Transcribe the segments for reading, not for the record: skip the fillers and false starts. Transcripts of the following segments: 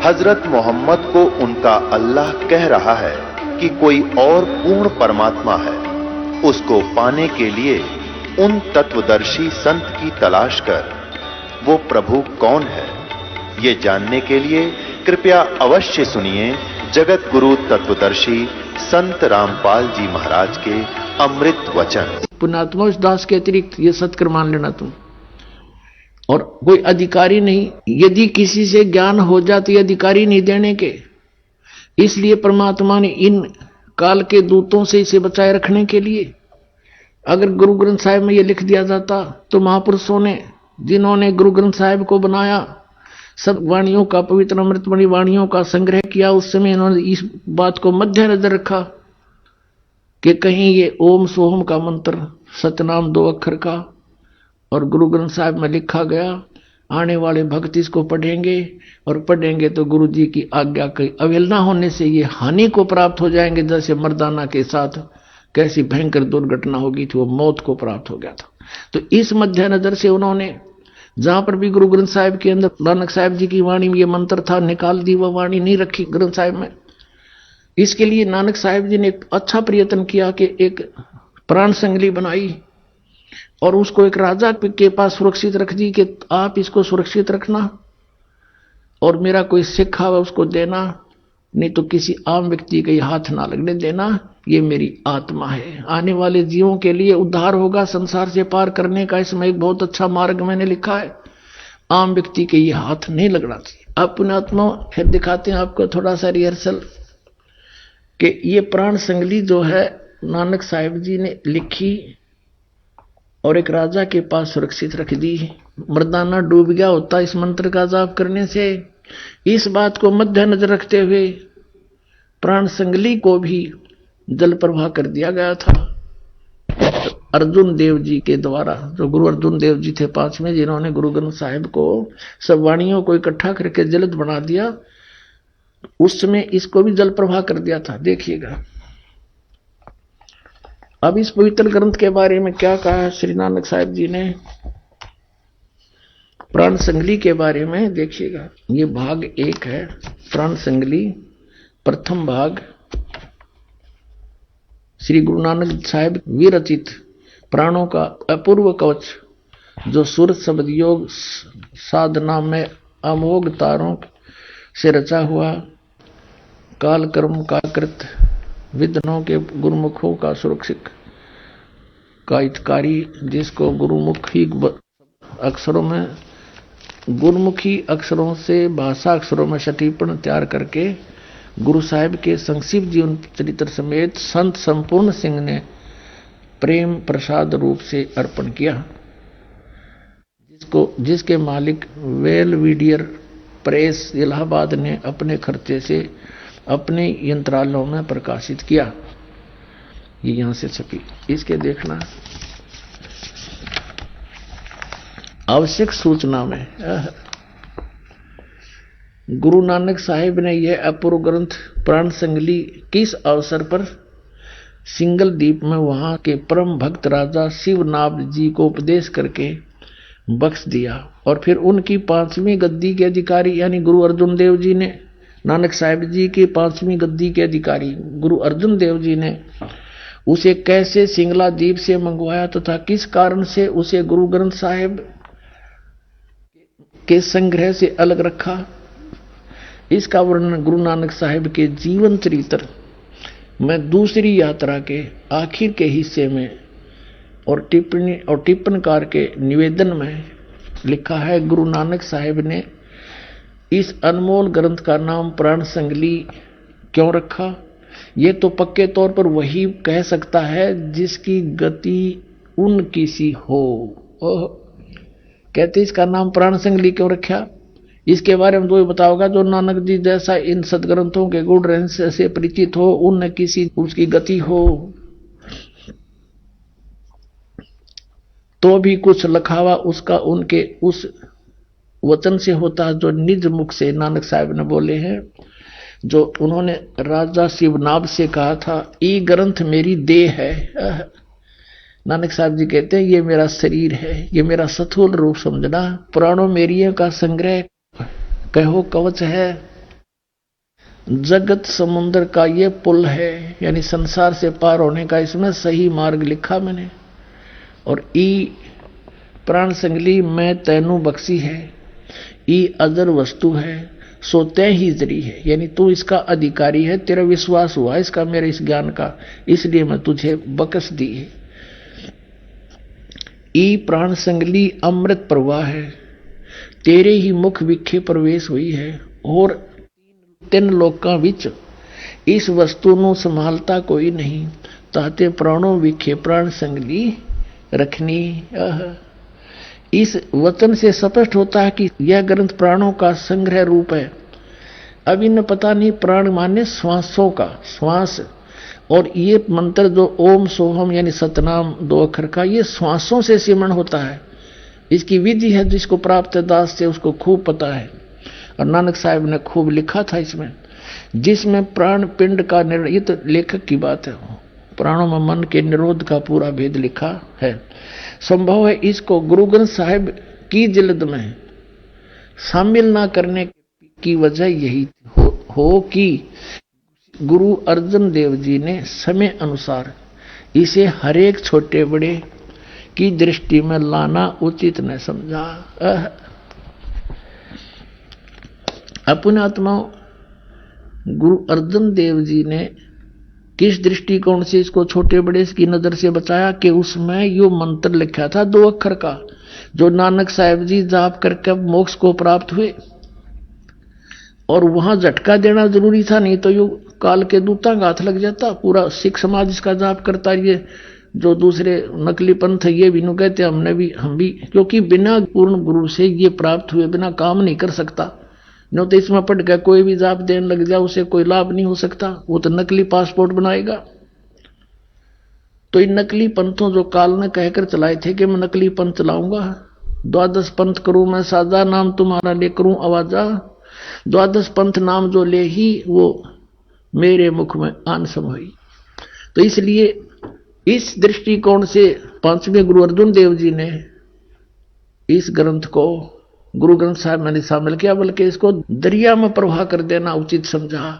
हजरत मोहम्मद को उनका अल्लाह कह रहा है कि कोई और पूर्ण परमात्मा है। उसको पाने के लिए उन तत्वदर्शी संत की तलाश कर। वो प्रभु कौन है, ये जानने के लिए कृपया अवश्य सुनिए जगत गुरु तत्वदर्शी संत रामपाल जी महाराज के अमृत वचन। पुण्यात्मा उस दास के अतिरिक्त ये सत्कर मान लेना तुम, और कोई अधिकारी नहीं। यदि किसी से ज्ञान हो जाती अधिकारी नहीं देने के, इसलिए परमात्मा ने इन काल के दूतों से इसे बचाए रखने के लिए, अगर गुरु ग्रंथ साहिब में ये लिख दिया जाता तो महापुरुषों ने जिन्होंने गुरु ग्रंथ साहिब को बनाया, सब वाणियों का, पवित्र अमृतमणि वाणियों का संग्रह किया, उस समय इन्होंने इस बात को मद्देनजर रखा कि कहीं ये ओम सोहम का मंत्र सतनाम 2 अक्षर का और गुरु ग्रंथ साहिब में लिखा गया, आने वाले भक्त इसको पढ़ेंगे और पढ़ेंगे तो गुरु जी की आज्ञा की अवहेलना होने से ये हानि को प्राप्त हो जाएंगे। जैसे मर्दाना के साथ कैसी भयंकर दुर्घटना होगी थी, वो मौत को प्राप्त हो गया था। तो इस मद्देनजर से उन्होंने जहां पर भी गुरु ग्रंथ साहिब के अंदर नानक साहिब जी की वाणी में ये मंत्र था, निकाल दी, वह वाणी नहीं रखी ग्रंथ साहिब में। इसके लिए नानक साहिब जी ने एक अच्छा प्रयत्न किया कि एक प्राण संगली बनाई और उसको एक राजा के पास सुरक्षित रख दी कि आप इसको सुरक्षित रखना और मेरा कोई सिक्का है उसको देना, नहीं तो किसी आम व्यक्ति के हाथ ना लगने देना, ये मेरी आत्मा है। आने वाले जीवों के लिए उद्धार होगा, संसार से पार करने का इसमें एक बहुत अच्छा मार्ग मैंने लिखा है, आम व्यक्ति के ये हाथ नहीं लगना चाहिए। आप पुण्यात्मा फिर दिखाते हैं आपको थोड़ा सा रिहर्सल कि ये प्राण संगली जो है नानक साहिब जी ने लिखी और एक राजा के पास सुरक्षित रख दी। मर्दाना डूब गया होता इस मंत्र का जाप करने से। इस बात को मद्देनजर रखते हुए प्राण संगली को भी जल प्रवाह कर दिया गया था अर्जुन देव जी के द्वारा। जो गुरु अर्जुन देव जी थे 5वें, जिन्होंने गुरु ग्रंथ साहिब को सब वाणियों को इकट्ठा करके जलद बना दिया, उस समय इसको भी जल प्रवाह कर दिया था। देखिएगा अब इस पवित्र ग्रंथ के बारे में क्या कहा है श्री नानक साहिब जी ने प्राण संगली के बारे में। देखिएगा ये भाग 1 है प्राण संगली, प्रथम भाग श्री गुरु नानक साहिब विरचित प्राणों का अपूर्व कवच, जो सूरत शब्द योग साधना में अमोघ तारों से रचा हुआ, काल कर्म का कृत, विद्वानों के गुरुमुखों का सुरक्षित का हितकारी, जिसको गुरुमुखी अक्षरों में, गुरुमुखी अक्षरों से भाषा अक्षरों में सटीपन तैयार करके गुरु साहिब के संक्षिप्त जीवन चरित्र समेत संत संपूर्ण सिंह ने प्रेम प्रसाद रूप से अर्पण किया, जिसके मालिक वेलविडियर प्रेस इलाहाबाद ने अपने खर्चे से अपने यंत्रालयों में प्रकाशित किया। ये यहां से छपी, इसके देखना आवश्यक सूचना में गुरु नानक साहिब ने यह अपूर्व ग्रंथ प्राण संगली किस अवसर पर सिंगल द्वीप में वहां के परम भक्त राजा शिवनाभ जी को उपदेश करके बख्श दिया, और फिर उनकी 5वीं गद्दी के अधिकारी यानी गुरु अर्जुन देव जी ने, नानक साहिब जी की 5वीं गद्दी के अधिकारी गुरु अर्जुन देव जी ने उसे कैसे सिंगला द्वीप से मंगवाया तथा किस कारण से उसे गुरु ग्रंथ साहिब के संग्रह से अलग रखा, इसका वर्णन गुरु नानक साहिब के जीवन चरित्र में दूसरी यात्रा के आखिर के हिस्से में और टिप्पणकार के निवेदन में लिखा है। गुरु नानक साहिब ने इस अनमोल ग्रंथ का नाम प्राण संगली क्यों रखा, ये तो पक्के तौर पर वही कह सकता है जिसकी गति उनकी सी हो। कहते इसका नाम प्राण संगली क्यों रखा, इसके बारे में तो बताओगा जो नानक जी जैसा इन सदग्रंथों के गुण रहस्य से परिचित हो, उन किसी उसकी गति हो, तो भी कुछ लखावा उसका उनके उस वचन से होता जो निज मुख से नानक साहिब ने बोले हैं, जो उन्होंने राजा शिवनाभ से कहा था, ये ग्रंथ मेरी देह है। नानक साहब जी कहते हैं ये मेरा शरीर है, ये मेरा स्थूल रूप समझना, पुराणों मेरियों का संग्रह कहो कवच है, जगत समुद्र का ये पुल है, यानी संसार से पार होने का इसमें सही मार्ग लिखा मैंने। और ई प्राण संगली मैं तैनू बख्शी है, ई अजर वस्तु है, सो तय ही जरी है, यानी तू इसका अधिकारी है, तेरा विश्वास हुआ इसका मेरे इस ज्ञान का, इसलिए मैं तुझे बख्श दी है। ई प्राण संगली अमृत प्रवाह है, तेरे ही मुख विखे प्रवेश हुई है, और तीन लोकां विच इस वस्तु ਨੂੰ संभालता कोई नहीं, ताते प्राणों विखे प्राण संगली रखनी। इस वचन से स्पष्ट होता है कि यह ग्रंथ प्राणों का संग्रह रूप है। अब इन्हें पता नहीं प्राण माने श्वासों का श्वास, और ये मंत्र जो ओम सोहम यानी सतनाम 2 अक्षर का, ये श्वासों से सिमरण होता है। इसकी विधि है, जिसको प्राप्त दास से उसको खूब पता है। और नानक साहब ने खूब लिखा था इसमें, जिसमें प्राण पिंड का ये तो लेखक की बात है, प्राणों में मन के निरोध का पूरा भेद लिखा है। संभव है इसको गुरु ग्रंथ साहिब की जिल्द में शामिल ना करने की वजह यही हो कि गुरु अर्जन देव जी ने समय अनुसार इसे हरेक छोटे बड़े की दृष्टि में लाना उचित न समझा। अपने आत्माओं, गुरु अर्जन देव जी ने किस दृष्टिकोण से इसको छोटे बड़े की नजर से बचाया कि उसमें यो मंत्र लिखा था 2 अक्षर का, जो नानक साहिब जी जाप करके मोक्ष को प्राप्त हुए, और वहां झटका देना जरूरी था, नहीं तो यो काल के दूता का हाथ लग जाता। पूरा सिख समाज इसका जाप करता। ये जो दूसरे नकली पंथ है ये भी नु कहते हम भी, क्योंकि बिना पूर्ण गुरु से ये प्राप्त हुए बिना काम नहीं कर सकता। न तो इसमें पढ़ के कोई भी जाप देने लग जाए उसे कोई लाभ नहीं हो सकता, वो तो नकली पासपोर्ट बनाएगा। तो इन नकली पंथों जो काल ने कहकर चलाए थे कि मैं नकली पंथ चलाऊंगा, 12 पंथ करूं मैं साजा, नाम तुम्हारा ले करूं आवाजा, 12 पंथ नाम जो ले ही वो मेरे मुख में आन समाई। तो इसलिए इस दृष्टिकोण से 5वें गुरु अर्जुन देव जी ने इस ग्रंथ को गुरु ग्रंथ साहिब मैंने शामिल किया, बल्कि इसको दरिया में प्रवाह कर देना उचित समझा।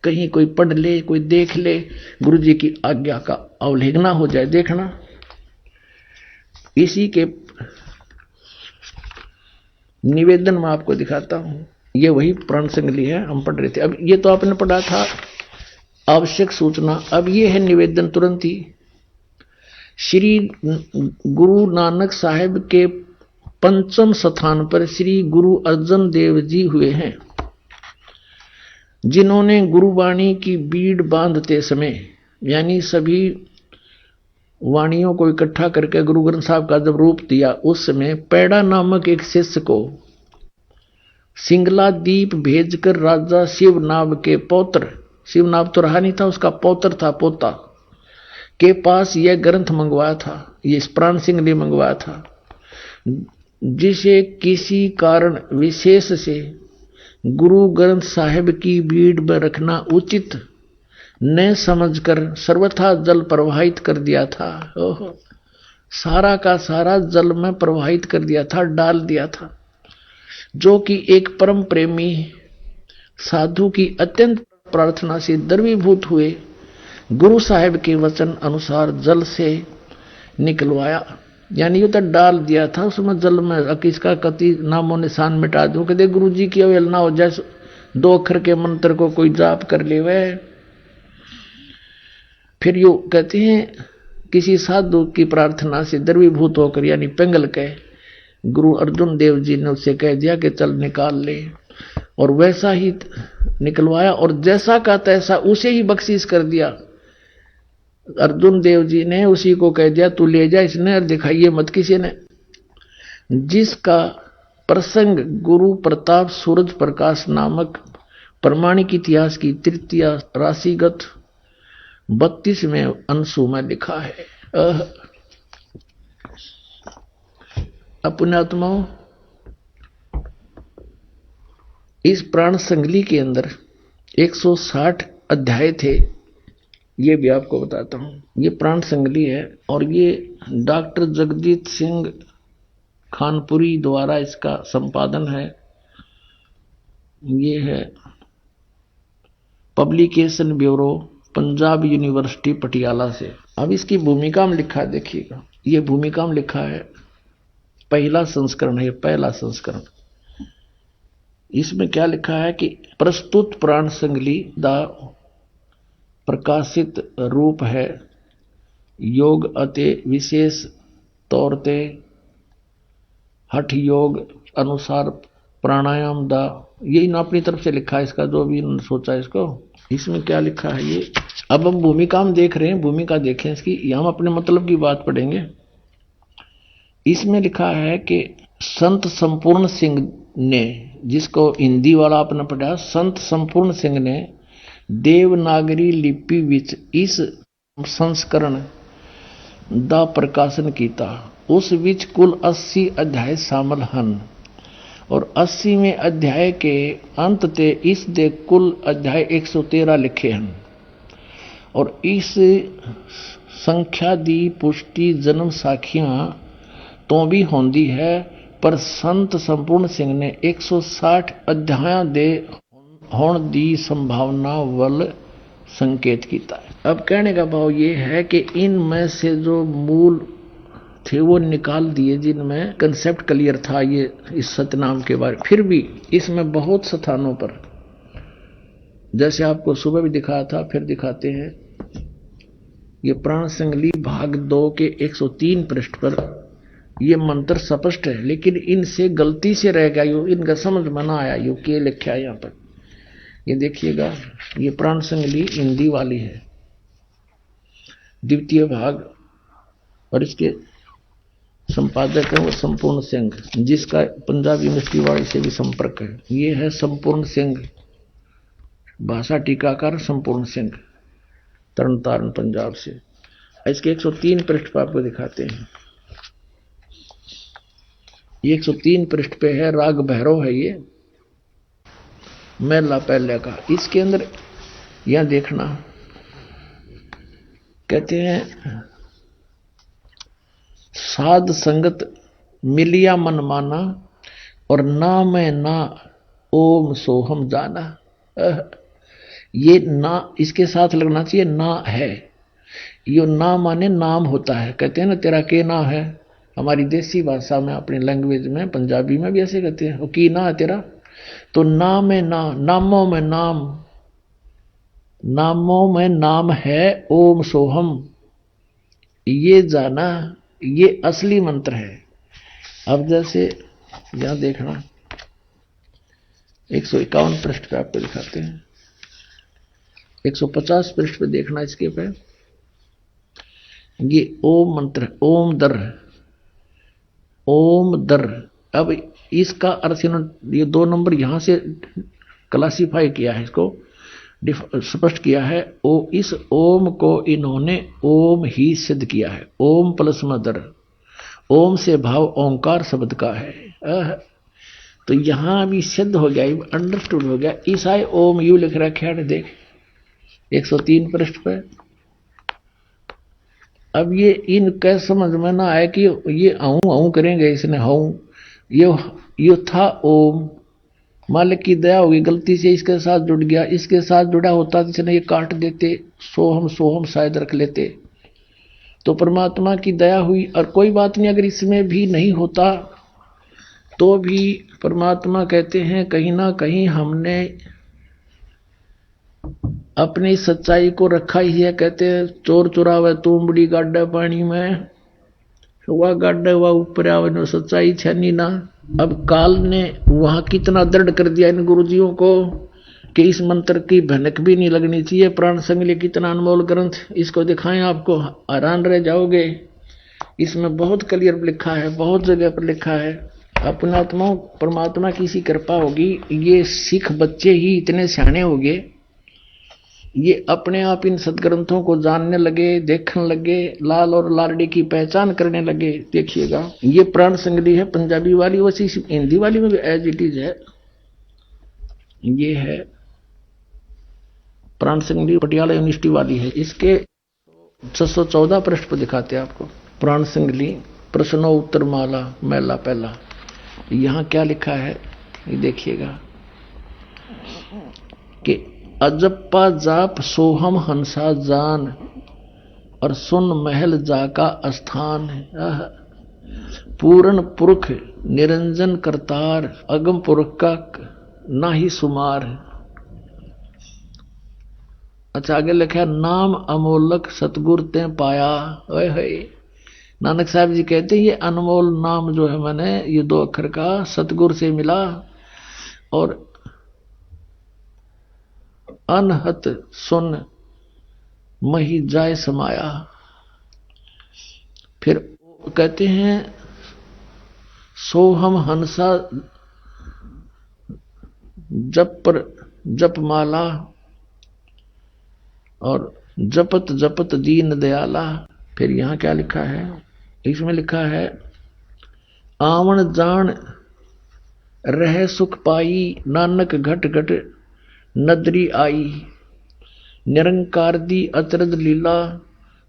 कहीं कोई पढ़ ले, कोई देख ले, गुरु जी की आज्ञा का अवहेलना ना हो जाए। देखना, इसी के निवेदन में आपको दिखाता हूं। ये वही प्राण संगली है, हम पढ़ रहे थे। अब ये तो आपने पढ़ा था आवश्यक सूचना, अब ये है निवेदन तुरंत ही। श्री गुरु नानक साहिब के 5वें स्थान पर श्री गुरु अर्जन देव जी हुए हैं, जिन्होंने गुरुवाणी की बीड़ बांधते समय, यानी सभी वाणियों को इकट्ठा करके गुरु ग्रंथ साहब का जब रूप दिया, उस समय पैड़ा नामक एक शिष्य को सिंगला दीप भेजकर राजा शिवनाभ के पौत्र, शिवनाभ तो रहा नहीं था, उसका पौत्र था, पोता के पास यह ग्रंथ मंगवाया था, ये प्राण सिंगली मंगवाया था, जिसे किसी कारण विशेष से गुरु ग्रंथ साहिब की बीड़ में रखना उचित न समझकर सर्वथा जल प्रवाहित कर दिया था। ओहो, सारा का सारा जल में प्रवाहित कर दिया था, डाल दिया था। जो कि एक परम प्रेमी साधु की अत्यंत प्रार्थना से द्रवीभूत हुए गुरु साहिब के वचन अनुसार जल से निकलवाया, यानी ये तो डाल दिया था उसमें जल में, किसका कति नामो निशान मिटा दूं, कहते गुरु जी की अवहेलना हो जाए, 2 अक्षर के मंत्र को कोई जाप कर ले वह। फिर यो कहते हैं किसी साधु की प्रार्थना से द्रवीभूत होकर, यानी पिंगल के गुरु अर्जुन देव जी ने उससे कह दिया कि चल निकाल ले, और वैसा ही निकलवाया, और जैसा का तैसा उसे ही बख्शीश कर दिया। अर्जुन देव जी ने उसी को कह दिया तू ले जा, इसने दिखाइए मत किसी ने। जिसका प्रसंग गुरु प्रताप सूरज प्रकाश नामक प्रमाणिक इतिहास की 3 राशिगत 32वें अंशु में लिखा है। अपने आत्माओं, इस प्राण संगली के अंदर 160 अध्याय थे, ये भी आपको बताता हूं। ये प्राण संगली है और ये डॉक्टर जगजीत सिंह खानपुरी द्वारा इसका संपादन है। ये है publication bureau, Punjab university Patiala से। अब इसकी भूमिका में लिखा है, देखिएगा, ये भूमिका में लिखा है, पहला संस्करण है, पहला संस्करण। इसमें क्या लिखा है कि प्रस्तुत प्राण संगली दा प्रकाशित रूप है योग अते विशेष तौर ते हठ योग अनुसार प्राणायाम दा, यही ना अपनी तरफ से लिखा है, इसका जो भी सोचा इसको। इसमें क्या लिखा है ये, अब हम भूमिका में देख रहे हैं, भूमिका देखें इसकी, यहां हम अपने मतलब की बात पढ़ेंगे। इसमें लिखा है कि संत संपूर्ण सिंह ने, जिसको हिंदी वाला आपने पढ़ा, संत संपूर्ण सिंह ने देवनागरी लिपि विच इस संस्करण दा प्रकाशन किया। उस विच कुल 80 अध्याय शामिल हन और 80वें अध्याय के अंत ते इस दे कुल अध्याय 113 लिखे हैं और इस संख्या दी पुष्टि जन्म साखियां तो भी होंदी है, पर संत संपूर्ण सिंह ने 160 अध्याय दे होने दी संभावना वल संकेत किया है। अब कहने का भाव ये है कि इनमें से जो मूल थे वो निकाल दिए, जिनमें कंसेप्ट क्लियर था ये इस सतनाम के बारे। फिर भी इसमें बहुत स्थानों पर, जैसे आपको सुबह भी दिखाया था, फिर दिखाते हैं, ये प्राण संगली भाग 2 के 103 पृष्ठ पर ये मंत्र स्पष्ट है, लेकिन इनसे गलती से रह गया, यो इनका समझ में ना आया, यो के लिखा है यहाँ पर। ये देखिएगा, ये प्राण संगली हिंदी वाली है, द्वितीय भाग, और इसके संपादक है वो संपूर्ण सिंह, जिसका पंजाब यूनिवर्सिटी वाली से भी संपर्क है। ये है संपूर्ण सिंह, भाषा टीकाकार संपूर्ण सिंह, तरन तारण पंजाब से। इसके 103 पृष्ठ पर आपको दिखाते हैं। ये 103 पृष्ठ पे है, राग भैरव है ये, मैला पहले का। इसके अंदर यहां देखना, कहते हैं साध संगत मिलिया मन माना और ना मैं ना ओम सोहम जाना। ये ना इसके साथ लगना चाहिए, ना है, यो ना माने नाम होता है। कहते हैं ना तेरा के ना है, हमारी देसी भाषा में, अपनी लैंग्वेज में, पंजाबी में भी ऐसे कहते हैं, वो की ना है तेरा। तो नाम में ना, नामों में नाम, नामों में नाम है ओम सोहम, ये जाना, ये असली मंत्र है। अब जैसे यहां देखना, 151 पृष्ठ पे आपको दिखाते हैं, 150 पृष्ठ पे देखना, इसके पे ये ओम मंत्र, ओम दर, ओम दर। अब इसका अर्थ ये 2 नंबर यहां से क्लासिफाई किया है, इसको स्पष्ट किया है। इस ओम को इन्होंने ओम ही सिद्ध किया है, ओम प्लस मदर, ओम से भाव ओंकार शब्द का है। तो यहां भी सिद्ध हो गया, अंडरस्टूड हो गया। ईसाई ओम यू लिख रखा है, देख 103 पृष्ठ पे। अब ये इनके समझ में ना आए कि ये आऊं आऊं करेंगे, इसने हाउ, ये था ओम, मालिक की दया होगी, गलती से इसके साथ जुड़ गया, इसके साथ जुड़ा होता तो इसने ये काट देते, सोहम सोहम शायद रख लेते, तो परमात्मा की दया हुई। और कोई बात नहीं, अगर इसमें भी नहीं होता तो भी परमात्मा कहते हैं कहीं ना कहीं हमने अपनी सच्चाई को रखा ही है। कहते हैं चोर चुरावे तुमबड़ी गाड्डा पानी में, वह गाड्डा वह ऊपर आवे, सच्चाई छनी ना। अब काल ने वहां कितना दृढ़ कर दिया इन गुरुजियों को कि इस मंत्र की भनक भी नहीं लगनी चाहिए। प्राण संगली कितना अनमोल ग्रंथ, इसको दिखाएं, आपको हैरान रह जाओगे। इसमें बहुत क्लियर लिखा है, बहुत जगह पर लिखा है। अपना आत्मा परमात्मा की सी कृपा होगी, ये सिख बच्चे ही इतने सियाने हो गए, ये अपने आप इन सदग्रंथों को जानने लगे, देखने लगे, लाल और लालड़ी की पहचान करने लगे। देखिएगा, ये प्राण संगली है पंजाबी वाली, वैसी हिंदी वाली में भी एज इट इज है। ये है प्राण संगली पटियाला यूनिवर्सिटी वाली है। इसके 614 पृष्ठ पर दिखाते हैं आपको, प्राण संगली प्रश्नो उत्तर माला मैला पहला। यहां क्या लिखा है ये देखिएगा कि अजप्पा जाप सोहम हंसा जान, और सुन महल जाका स्थान। पूर्ण पुरख निरंजन करतार, अगम पुरख का ना ही सुमार। अच्छा आगे लिखा है, नाम अमोलक सतगुर ते पाया। ओए होए, नानक साहब जी कहते हैं ये अनमोल नाम जो है मैंने ये 2 अक्षर का सतगुर से मिला, और अनहत सुन मही जाय समाया। फिर कहते हैं सोहम हंसा जप पर जप माला, और जपत जपत दीन दयाला। फिर यहां क्या लिखा है, इसमें लिखा है आवन जान रह सुख पाई, नानक घट घट नदरी आई। निरंकार दी अचरज लीला,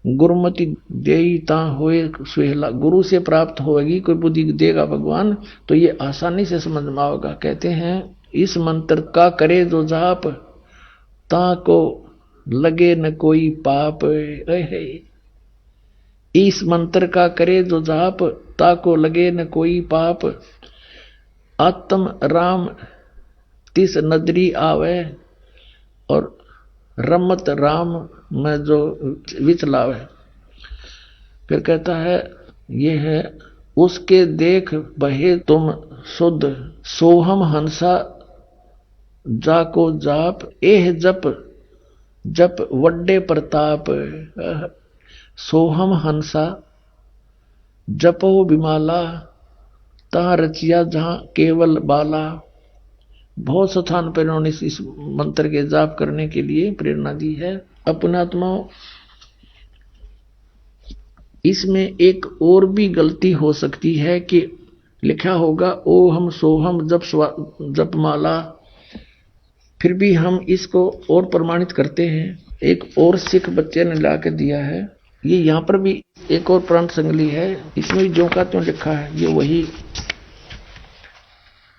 गुरुमति देई ता होए सुहेला। गुरु से प्राप्त होगी कोई बुद्धि देगा भगवान तो ये आसानी से समझ में आएगा। कहते हैं इस मंत्र का करे जो जाप, ता को लगे न कोई पाप। इस मंत्र का करे जो जाप, ता को लगे न कोई पाप। आत्म राम तिस नदरी आवे, और रमत राम में जो विचलावे। फिर कहता है ये है उसके देख बहे तुम शुद्ध, सोहम हंसा जाको जाप। एह जप जप वड्डे प्रताप। सोहम हंसा जपो विमाला, ता रचिया जहां केवल बाला। बहुत स्थान पर इन्होंने इस मंत्र के जाप करने के लिए प्रेरणा दी है। अपनात्मा इसमें एक और भी गलती हो सकती है कि लिखा होगा ओहम सोहम जप माला, फिर भी हम इसको और प्रमाणित करते हैं। एक और सिख बच्चे ने ला के दिया है, ये यहाँ पर भी एक और प्रांत संगली है, इसमें जो का त्यों लिखा है ये वही,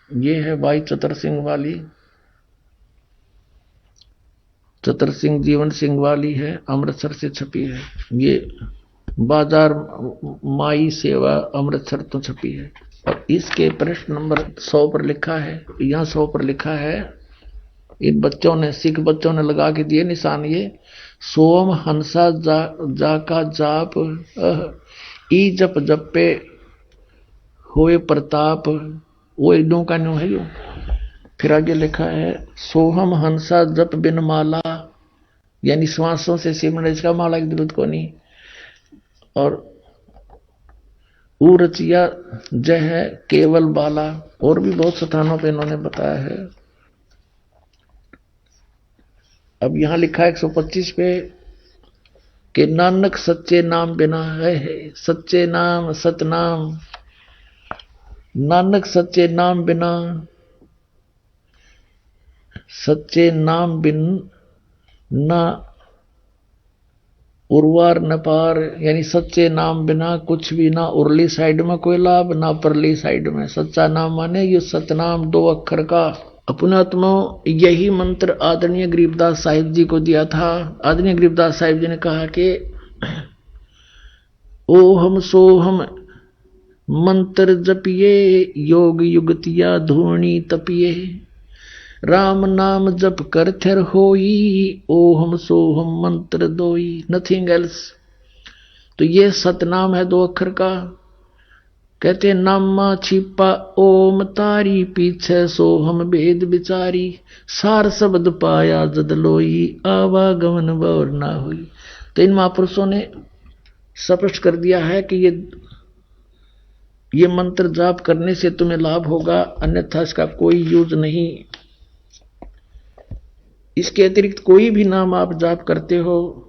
ये है भाई चतर सिंह वाली, चतर सिंह जीवन सिंह वाली है, अमृतसर से छपी है। ये बाजार माई सेवा अमृतसर तो छपी है। और इसके पृष्ठ नंबर 100 पर लिखा है, यहाँ 100 पर लिखा है, इन बच्चों ने सिख बच्चों ने लगा के दिए निशान, ये सोम हंसा जाका जाप, ई जप जपे होए प्रताप। वो एकदों का न्यू है यो। फिर आगे लिखा है सोहम हंसा जप बिन माला, यानी श्वासों से सिमरन, इसका माला की जरूरत को नहीं। और उरचिया जय है केवल बाला। और भी बहुत स्थानों पे इन्होंने बताया है। अब यहां लिखा है 125 पे कि नानक सच्चे नाम बिना है, सच्चे नाम सतनाम, नानक सच्चे नाम बिना, सच्चे नाम बिन ना उर्वार न पार, यानी सच्चे नाम बिना कुछ भी ना उरली साइड में कोई लाभ ना परली साइड में। सच्चा नाम माने ये सतनाम 2 अक्षर का। अपनात्मा यही मंत्र आदरणीय गरीबदास साहिब जी को दिया था। आदरणीय गरीबदास साहिब जी ने कहा कि ओहम सोहम मंत्र जपिए, योग युगतिया धूर्णी तपिए। राम नाम जप कर थिर होई, ओहम सोहम मंत्र दोई, नथिंग एल्स। तो ये सतनाम है 2 अक्षर का। कहते नामा छिपा ओम तारी, पीछे सोहम भेद बिचारी। सार शब्द पाया जद लोई, आवागमन बौर ना हुई। तो इन महापुरुषों ने स्पष्ट कर दिया है कि ये मंत्र जाप करने से तुम्हें लाभ होगा, अन्यथा इसका कोई यूज नहीं। इसके अतिरिक्त कोई भी नाम आप जाप करते हो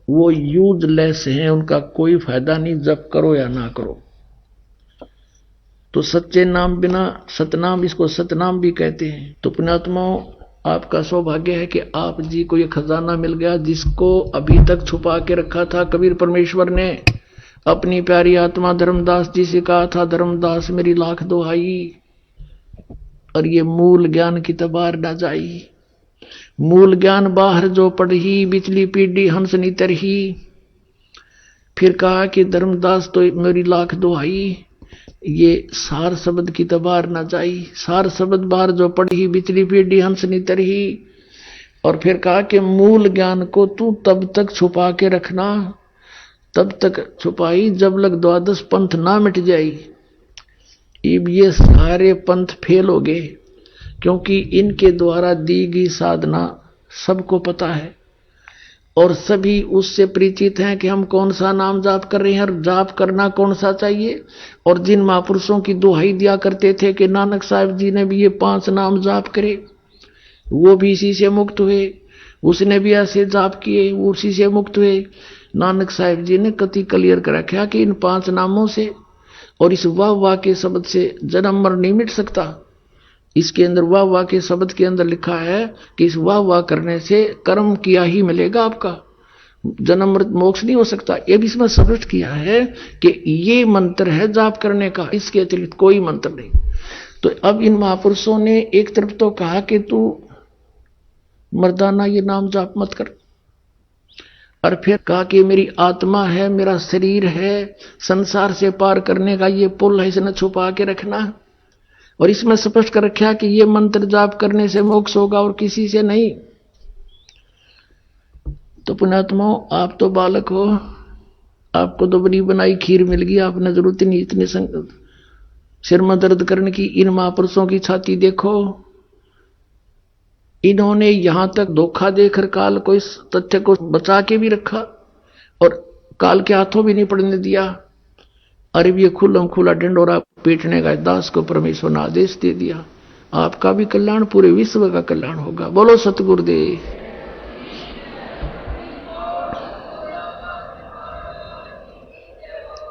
वो यूजलेस है, उनका कोई फायदा नहीं, जप करो या ना करो। तो सच्चे नाम बिना सतनाम, इसको सतनाम भी कहते हैं। तो पुण्यात्माओं आपका सौभाग्य है कि आप जी को ये खजाना मिल गया जिसको अभी तक छुपा के रखा था कबीर परमेश्वर ने। अपनी प्यारी आत्मा धर्मदास जी से कहा था, धर्मदास मेरी लाख दुहाई, और ये मूल ज्ञान की तबार न जाई। मूल ज्ञान बाहर जो पढ़ी, बिचली पीढ़ी हंस नितर ही। फिर कहा कि धर्मदास तो मेरी लाख दुहाई, ये सार शब्द की तो बाहर ना जाई, सार शब्द बाहर जो पढ़ी, बिचली पीढ़ी हंस नितर ही। और फिर कहा कि मूल ज्ञान को तू तब तक छुपा के रखना, तब तक छुपाई जब लग द्वादश पंथ ना मिट जाई। अब ये सारे पंथ फेल हो गए, क्योंकि इनके द्वारा दी गई साधना सबको पता है और सभी उससे परिचित हैं कि हम कौन सा नाम जाप कर रहे हैं और जाप करना कौन सा चाहिए। और जिन महापुरुषों की दुहाई दिया करते थे कि नानक साहब जी ने भी ये 5 नाम जाप करे, वो भी इसी से मुक्त हुए, उसने भी ऐसे जाप किए, वो उसी से मुक्त हुए। नानक साहब जी ने कति क्लियर कर रखा कि इन 5 नामों से और इस वाह वाह के शब्द से जन्म मर नहीं मिट सकता। इसके अंदर वाह वाह के शब्द के अंदर लिखा है कि इस वाह वाह करने से कर्म किया ही मिलेगा, आपका जन्म मृत मोक्ष नहीं हो सकता। ये भी इसमें स्पष्ट किया है कि ये मंत्र है जाप करने का, इसके अतिरिक्त कोई मंत्र नहीं। तो अब इन महापुरुषों ने एक तरफ तो कहा कि तू मर्दाना ये नाम जाप मत कर, और फिर कहा कि मेरी आत्मा है, मेरा शरीर है, संसार से पार करने का ये पुल है, इसे न छुपा के रखना। और इसमें स्पष्ट कर रखा कि ये मंत्र जाप करने से मोक्ष होगा और किसी से नहीं। तो पुण्यात्माओं, आप तो बालक हो, आपको तो बनी बनाई खीर मिल गई, आपने जरूरत नहीं इतने सिर में दर्द करने की। इन महापुरुषों की छाती देखो, इन्होंने यहां तक धोखा देकर काल को इस तथ्य को बचा के भी रखा और काल के हाथों भी नहीं पड़ने दिया। अरे ये खुल्लम खुला डंडोरा पीटने का दास को परमेश्वर ने आदेश दे दिया। आपका भी कल्याण, पूरे विश्व का कल्याण होगा। बोलो सतगुरुदेव।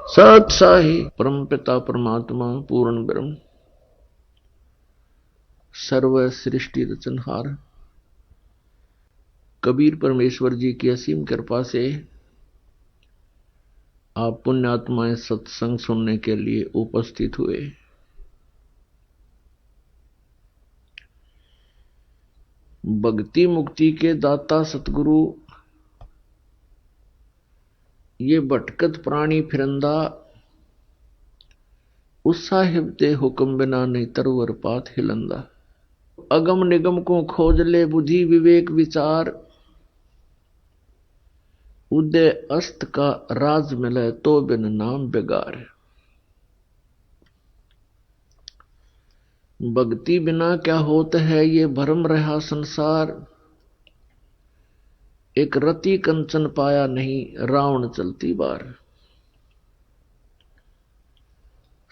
सत साही परम पिता परमात्मा पूर्ण ब्रह्म सर्व सृष्टि रचनहार कबीर परमेश्वर जी की असीम कृपा से आप पुण्यात्माएं सत्संग सुनने के लिए उपस्थित हुए। भक्ति मुक्ति के दाता सतगुरु, ये भटकत प्राणी फिरंदा, उस साहिब ते हुक्म बिना नहीं तरवर पात हिलंदा। अगम निगम को खोज ले बुद्धि विवेक विचार, उदय अस्त का राज मिले तो बिन नाम बेगार। भक्ति बिना क्या होता है ये भरम रहा संसार, एक रति कंचन पाया नहीं रावण चलती बार।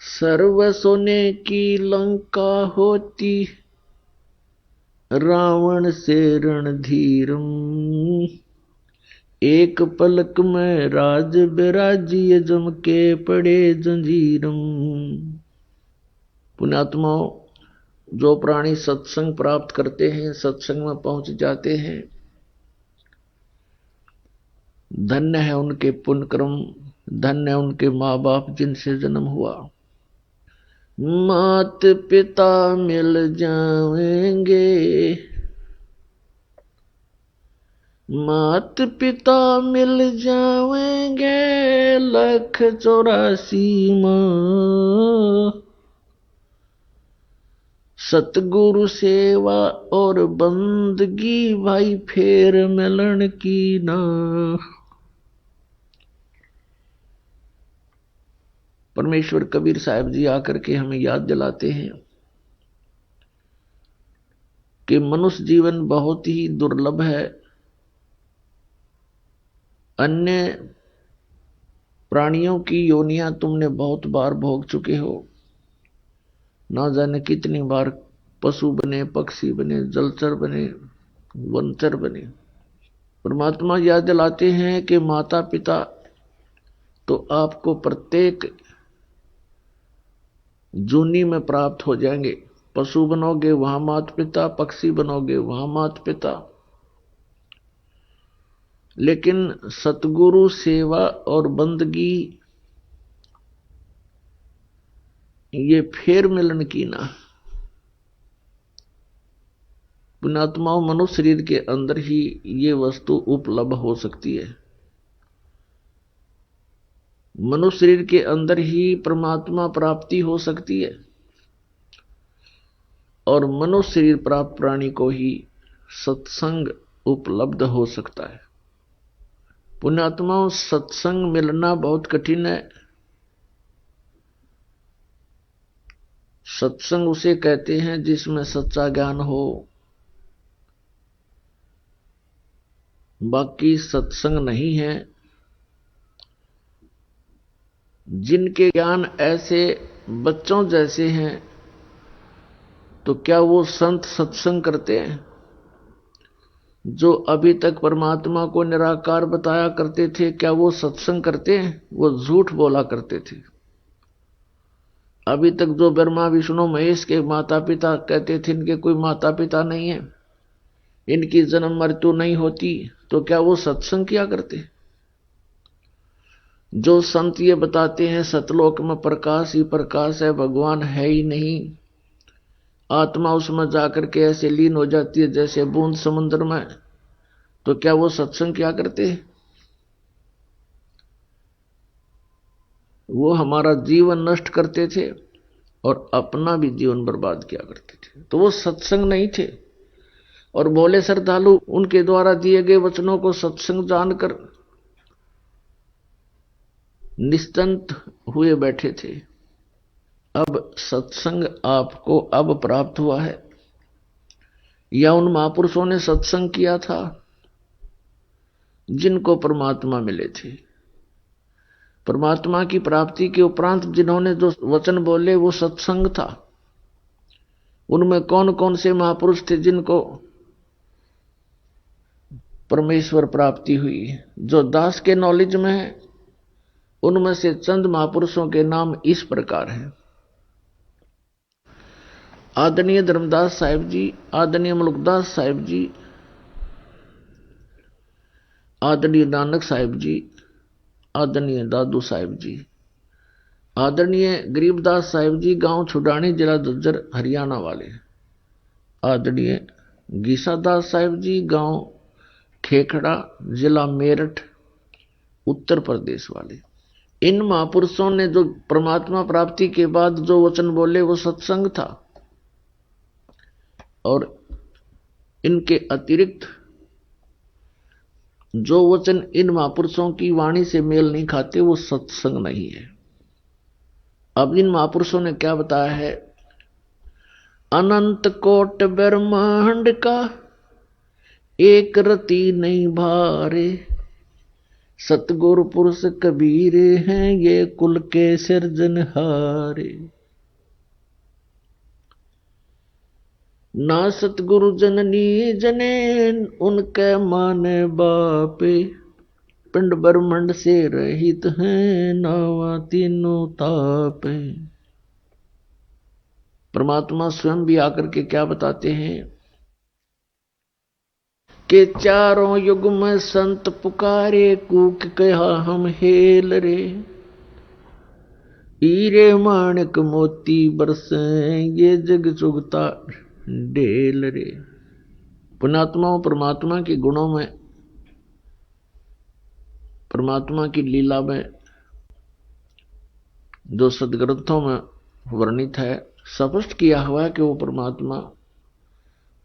सर्व सोने की लंका होती रावण से रणधीरम, एक पलक में राज बिराजिए जम के पड़े जंजीरम। पुण्यात्माओं, जो प्राणी सत्संग प्राप्त करते हैं, सत्संग में पहुंच जाते हैं, धन्य है उनके पुण्य कर्म, धन्य है उनके माँ बाप जिनसे जन्म हुआ। मात पिता मिल जाएंगे, मात पिता मिल जाएंगे, 184 माँ। सतगुरु सेवा और बंदगी भाई फेर मिलन की ना। परमेश्वर कबीर साहब जी आकर के हमें याद दिलाते हैं कि मनुष्य जीवन बहुत ही दुर्लभ है। अन्य प्राणियों की योनियां तुमने बहुत बार भोग चुके हो, ना जाने कितनी बार पशु बने, पक्षी बने, जलचर बने, वनचर बने। परमात्मा याद दिलाते हैं कि माता पिता तो आपको प्रत्येक जूनी में प्राप्त हो जाएंगे। पशु बनोगे वहां माता पिता, पक्षी बनोगे वहां माता पिता, लेकिन सतगुरु सेवा और बंदगी ये फेर मिलन की ना। पुण्यात्माओं, मनुष्य शरीर के अंदर ही ये वस्तु उपलब्ध हो सकती है। मनुष्य शरीर के अंदर ही परमात्मा प्राप्ति हो सकती है और मनुष्य शरीर प्राप्त प्राणी को ही सत्संग उपलब्ध हो सकता है। पुण्यात्माओं, सत्संग मिलना बहुत कठिन है। सत्संग उसे कहते हैं जिसमें सच्चा ज्ञान हो। बाकी सत्संग नहीं है। जिनके ज्ञान ऐसे बच्चों जैसे हैं, तो क्या वो संत सत्संग करते हैं? जो अभी तक परमात्मा को निराकार बताया करते थे, क्या वो सत्संग करते हैं? वो झूठ बोला करते थे। अभी तक जो ब्रह्मा विष्णु महेश के माता पिता कहते थे, इनके कोई माता पिता नहीं है, इनकी जन्म मृत्यु नहीं होती, तो क्या वो सत्संग किया करते? जो संत ये बताते हैं सतलोक में प्रकाश ही प्रकाश है, भगवान है ही नहीं, आत्मा उसमें जाकर के ऐसे लीन हो जाती है जैसे बूंद समुद्र में, तो क्या वो सत्संग क्या करते? वो हमारा जीवन नष्ट करते थे और अपना भी जीवन बर्बाद किया करते थे, तो वो सत्संग नहीं थे। और भोले श्रद्धालु उनके द्वारा दिए गए वचनों को सत्संग जानकर निश्चिंत हुए बैठे थे। अब सत्संग आपको अब प्राप्त हुआ है, या उन महापुरुषों ने सत्संग किया था जिनको परमात्मा मिले थे? परमात्मा की प्राप्ति के उपरांत जिन्होंने जो वचन बोले वो सत्संग था। उनमें कौन कौन से महापुरुष थे जिनको परमेश्वर प्राप्ति हुई? जो दास के नॉलेज में है, उनमें से चंद महापुरुषों के नाम इस प्रकार हैं। आदरणीय धर्मदास साहिब जी, आदरणीय मलुकदास साहिब जी, आदरणीय नानक साहिब जी, आदरणीय दादू साहिब जी, आदरणीय गरीबदास साहिब जी, गांव छुडानी, जिला झज्जर, हरियाणा वाले, आदरणीय गीसादास साहिब जी, गांव खेखड़ा, जिला मेरठ, उत्तर प्रदेश वाले। इन महापुरुषों ने जो परमात्मा प्राप्ति के बाद जो वचन बोले वो सत्संग था, और इनके अतिरिक्त जो वचन इन महापुरुषों की वाणी से मेल नहीं खाते वो सत्संग नहीं है। अब इन महापुरुषों ने क्या बताया है? अनंत कोट ब्रह्मांड का एक रति नहीं भारे, सतगुरु पुरुष कबीर हैं ये कुल के सिरजनहारे। ना सतगुरु जननी जने उनके माने बापे, पिंड ब्रह्मंड से रहित हैं नावा तीनों तापे। परमात्मा स्वयं भी आकर के क्या बताते हैं कि चारों युग में संत पुकारे, कूक कहा हम हेल रे, हीरे माणिक मोती बरसे ये जग चुगता ढेल रे। पुण्यात्माओं, परमात्मा के गुणों में, परमात्मा की लीला में जो सदग्रंथों में वर्णित है, स्पष्ट किया हुआ है कि वो परमात्मा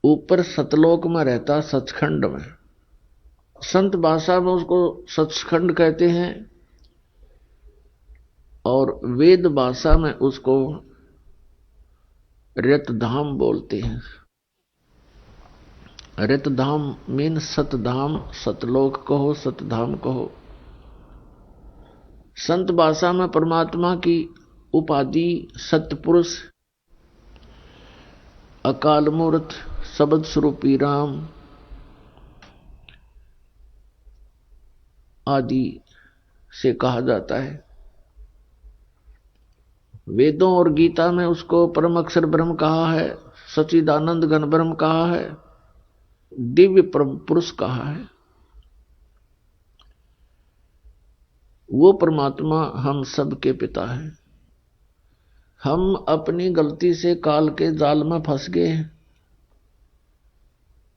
ऊपर सतलोक में रहता, सचखंड में। संत भाषा में उसको सचखंड कहते हैं और वेद भाषा में उसको रतधाम बोलते हैं। रतधाम मीन सतधाम, सतलोक कहो, सतधाम कहो। संत भाषा में परमात्मा की उपाधि सतपुरुष, अकाल मूर्त, शब्द स्वरूपी राम आदि से कहा जाता है। वेदों और गीता में उसको परम अक्षर ब्रह्म कहा है, सच्चिदानंद घन ब्रह्म कहा है, दिव्य परम पुरुष कहा है। वो परमात्मा हम सब के पिता है। हम अपनी गलती से काल के जाल में फंस गए हैं।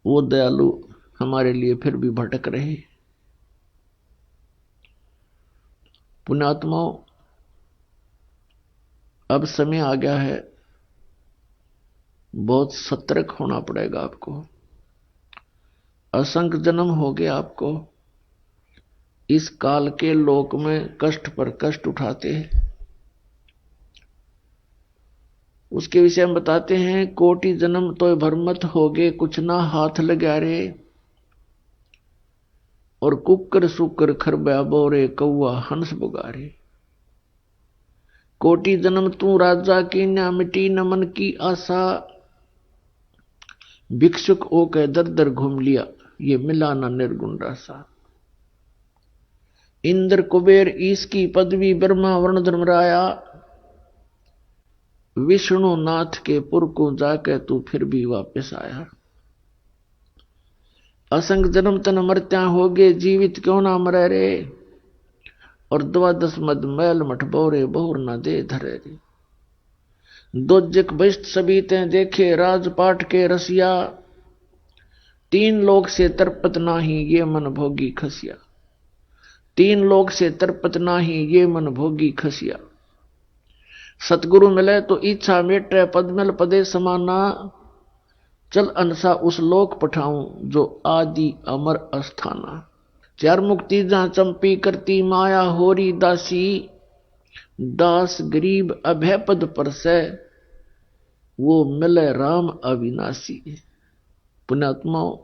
वो दयालु हमारे लिए फिर भी भटक रहे। पुण्यात्माओं, अब समय आ गया है, बहुत सतर्क होना पड़ेगा आपको। असंख्य जन्म हो गए आपको इस काल के लोक में कष्ट पर कष्ट उठाते हैं। उसके विषय में बताते हैं, कोटि जन्म तो भरमत हो गए, कुछ ना हाथ लगा रे। और कुकर सुकर खरबा बोरे, कौआ हंस बुगारे। कोटि जन्म तू राजा की, ना मिटी न मन की आशा। भिक्षुक ओ के दर दर घूम लिया, ये मिला ना निर्गुण रासा। इंद्र कुबेर ईश की पदवी, ब्रह्मा वर्ण धर्मराया। विष्णु नाथ के पुर को जाके तू फिर भी वापस आया। असंग जन्म तन मरत्या हो गए, जीवित क्यों ना मरे रे। और 12 मद मैल मठ बोरे, बहुर ना दे धरे रे। दोजक बस्ट सभी ते देखे, राजपाट के रसिया। 3 लोक से तरपत नाही, ये मन भोगी खसिया। 3 लोक से तरपत नाही, ये मन भोगी खसिया। सतगुरु मिले तो इच्छा मेटे, पदमल पदे समाना। चल अनसा उस लोक पठाऊं, जो आदि अमर अस्थाना। 4 मुक्ति जहां चंपी करती, माया होरी दासी। दास गरीब अभय पद पर से, वो मिले राम अविनाशी। पुण्यात्माओं,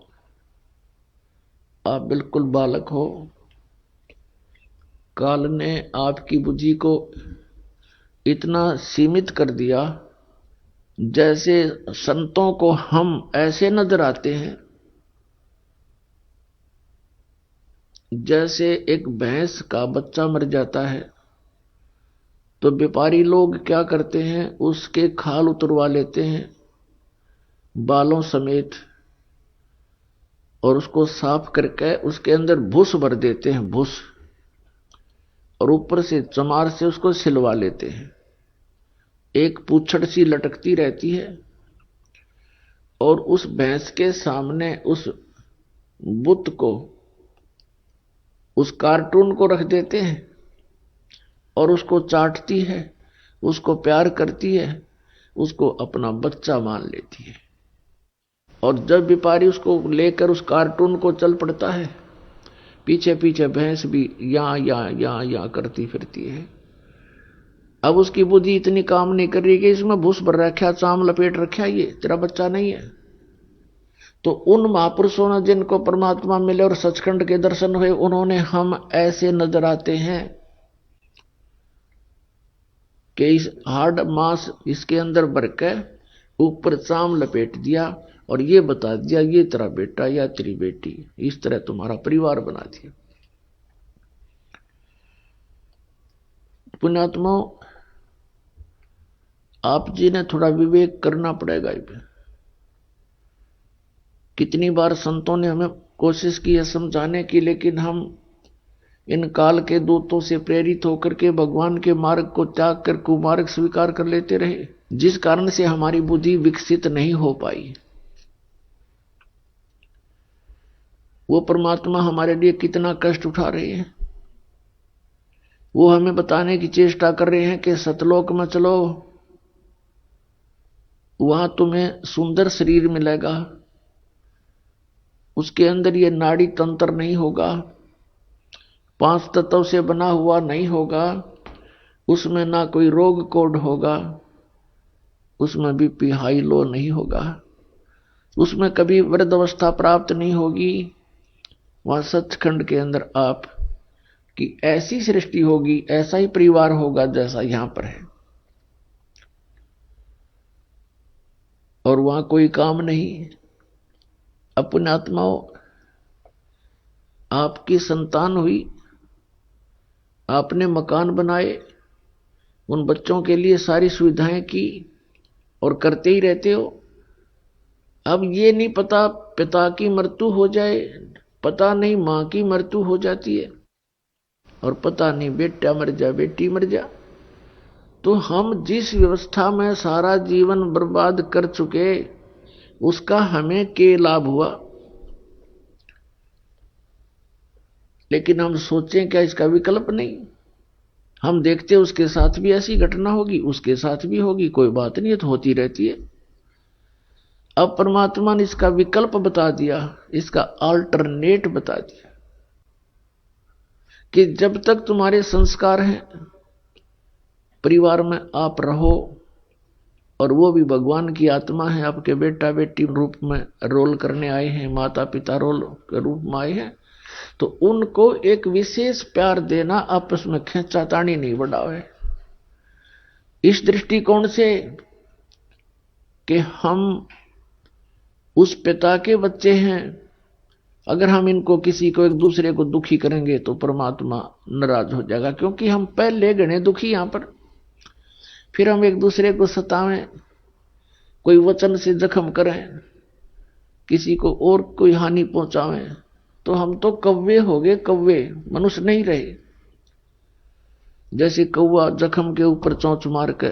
आप बिल्कुल बालक हो। काल ने आपकी बुद्धि को इतना सीमित कर दिया, जैसे संतों को हम ऐसे नजर आते हैं जैसे एक भैंस का बच्चा मर जाता है तो व्यापारी लोग क्या करते हैं, उसके खाल उतरवा लेते हैं बालों समेत, और उसको साफ करके उसके अंदर भूस भर देते हैं, भूस, और ऊपर से चमार से उसको सिलवा लेते हैं। एक पूंछड़ सी लटकती रहती है, और उस भैंस के सामने उस बुत को, उस कार्टून को रख देते हैं, और उसको चाटती है, उसको प्यार करती है, उसको अपना बच्चा मान लेती है। और जब व्यापारी उसको लेकर उस कार्टून को चल पड़ता है, पीछे पीछे भैंस भी या करती फिरती है। अब उसकी बुद्धि इतनी काम नहीं कर रही कि इसमें भूस भर रखा, चाम लपेट रखा, ये तेरा बच्चा नहीं है। तो उन महापुरुषों ने जिनको परमात्मा मिले और सचखंड के दर्शन हुए, उन्होंने हम ऐसे नजर आते हैं कि इस हार्ड मांस इसके अंदर भर के ऊपर चाम लपेट दिया और ये बता दिया, ये तेरा बेटा या तेरी बेटी, इस तरह तुम्हारा परिवार बना दिया। पुण्यात्माओं, आप जी ने थोड़ा विवेक करना पड़ेगा। कितनी बार संतों ने हमें कोशिश की है समझाने की, लेकिन हम इन काल के दूतों से प्रेरित होकर के भगवान के मार्ग को त्याग कर कुमार्ग स्वीकार कर लेते रहे, जिस कारण से हमारी बुद्धि विकसित नहीं हो पाई। वो परमात्मा हमारे लिए कितना कष्ट उठा रहे हैं। वो हमें बताने की चेष्टा कर रहे हैं कि सतलोक में चलो, वहां तुम्हें सुंदर शरीर मिलेगा, उसके अंदर ये नाड़ी तंत्र नहीं होगा, 5 तत्व से बना हुआ नहीं होगा, उसमें ना कोई रोग कोड होगा, उसमें बीपी हाई लो नहीं होगा, उसमें कभी वृद्धावस्था प्राप्त नहीं होगी। वहां सचखंड के अंदर आप की ऐसी सृष्टि होगी, ऐसा ही परिवार होगा जैसा यहां पर है, और वहां कोई काम नहीं। अपने आत्माओं, आपकी संतान हुई, आपने मकान बनाए, उन बच्चों के लिए सारी सुविधाएं की और करते ही रहते हो। अब ये नहीं पता पिता की मृत्यु हो जाए, पता नहीं मां की मृत्यु हो जाती है, और पता नहीं बेटा मर जा, बेटी मर जा। तो हम जिस व्यवस्था में सारा जीवन बर्बाद कर चुके, उसका हमें क्या लाभ हुआ? लेकिन हम सोचें क्या इसका विकल्प नहीं? हम देखते उसके साथ भी ऐसी घटना होगी, उसके साथ भी होगी, कोई बात नहीं है, तो होती रहती है। अब परमात्मा ने इसका विकल्प बता दिया, इसका अल्टरनेट बता दिया कि जब तक तुम्हारे संस्कार हैं, परिवार में आप रहो, और वो भी भगवान की आत्मा है, आपके बेटा बेटी रूप में रोल करने आए हैं, माता पिता रोल के रूप में आए हैं, तो उनको एक विशेष प्यार देना, आपस में खींचातानी नहीं बढ़ावे। इस दृष्टिकोण से कि हम उस पिता के बच्चे हैं, अगर हम इनको किसी को एक दूसरे को दुखी करेंगे तो परमात्मा नाराज हो जाएगा, क्योंकि हम पहले गणे दुखी यहां पर। फिर हम एक दूसरे को सतावें, कोई वचन से जख्म करें, किसी को और कोई हानि पहुंचावें, तो हम तो कौवे हो गए, कौवे, मनुष्य नहीं रहे। जैसे कौवा जख्म के ऊपर चोंच मार के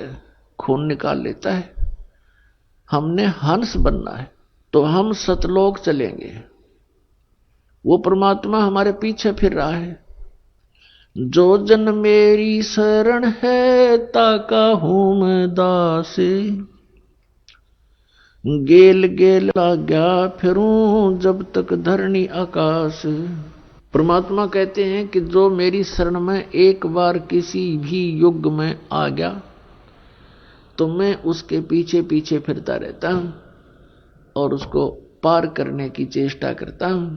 खून निकाल लेता है, हमने हंस बनना है तो हम सतलोक चलेंगे। वो परमात्मा हमारे पीछे फिर रहा है। जो जन मेरी शरण है, ताका हूं मैं दास, गेल गेल आज्ञा फिरूं जब तक धरणी आकाश। परमात्मा कहते हैं कि जो मेरी शरण में एक बार किसी भी युग में आ गया, तो मैं उसके पीछे पीछे फिरता रहता हूं और उसको पार करने की चेष्टा करता हूं।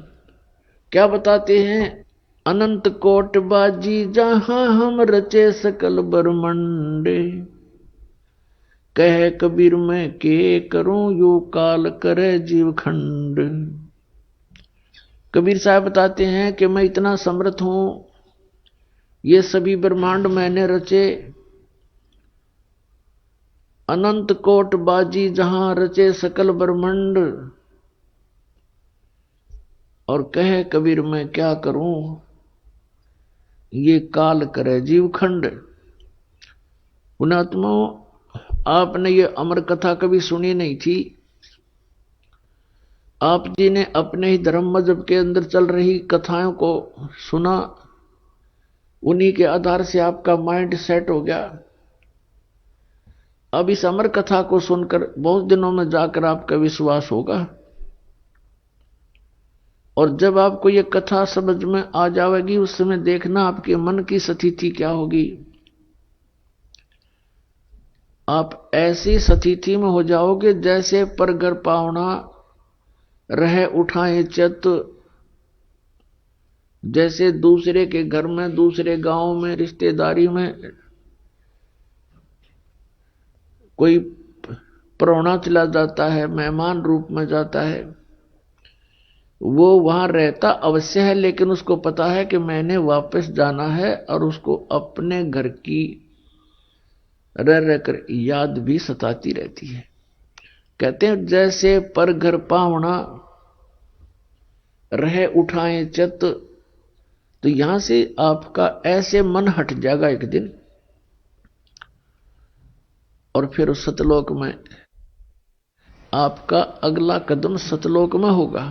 क्या बताते हैं? अनंत कोट बाजी जहां हम रचे सकल ब्रह्मांड, कह कबीर मैं के करूं यू काल करे जीव खंड। कबीर साहब बताते हैं कि मैं इतना समर्थ हूं, ये सभी ब्रह्मांड मैंने रचे, अनंत कोट बाजी जहां रचे सकल ब्रह्मांड, और कहे कबीर मैं क्या करूं ये काल करे जीव खंड। पुणात्माओं, आपने ये अमर कथा कभी सुनी नहीं थी। आप जी ने अपने ही धर्म मजहब के अंदर चल रही कथाओं को सुना, उन्हीं के आधार से आपका माइंड सेट हो गया। अब इस अमर कथा को सुनकर बहुत दिनों में जाकर आपका विश्वास होगा, और जब आपको ये कथा समझ में आ जाएगी, उस समय देखना आपके मन की स्थिति क्या होगी। आप ऐसी स्थिति में हो जाओगे जैसे परगर पावना रहे उठाए चित, जैसे दूसरे के घर में, दूसरे गांव में, रिश्तेदारी में कोई प्राहुणा चला जाता है, मेहमान रूप में जाता है, वो वहां रहता अवश्य है, लेकिन उसको पता है कि मैंने वापस जाना है, और उसको अपने घर की रह रहकर याद भी सताती रहती है। कहते हैं जैसे पर घर पावना रहे उठाए चित, तो यहां से आपका ऐसे मन हट जाएगा एक दिन, और फिर उस सतलोक में आपका अगला कदम सतलोक में होगा।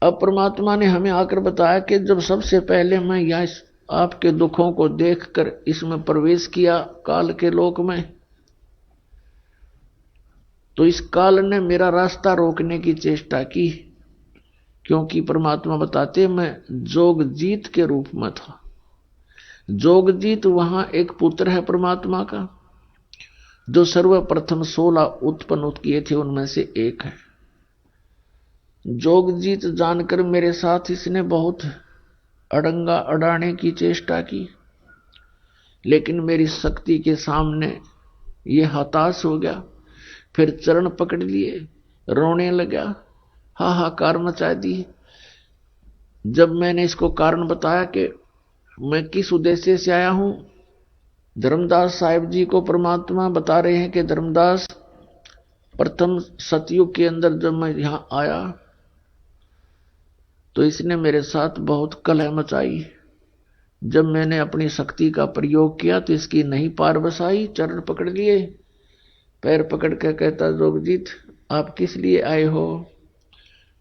अब परमात्मा ने हमें आकर बताया कि जब सबसे पहले मैं यह आपके दुखों को देखकर इसमें प्रवेश किया काल के लोक में, तो इस काल ने मेरा रास्ता रोकने की चेष्टा की, क्योंकि परमात्मा बताते मैं जोगजीत के रूप में था। जोगजीत वहां एक पुत्र है परमात्मा का, जो सर्वप्रथम 16 उत्पन्न किए थे उनमें से एक है। जोगजीत जानकर मेरे साथ इसने बहुत अड़ंगा अड़ाने की चेष्टा की, लेकिन मेरी शक्ति के सामने ये हताश हो गया। फिर चरण पकड़ लिए, रोने लगा, हाहाकार मचा दी। जब मैंने इसको कारण बताया कि मैं किस उद्देश्य से आया हूं, धर्मदास साहिब जी को परमात्मा बता रहे हैं कि धर्मदास, प्रथम सतयुग के अंदर जब मैं यहां आया तो इसने मेरे साथ बहुत कलह मचाई। जब मैंने अपनी शक्ति का प्रयोग किया तो इसकी नहीं पार बसाई। चरण पकड़ लिए, पैर पकड़ कर कहता जोगजीत आप किस लिए आए हो?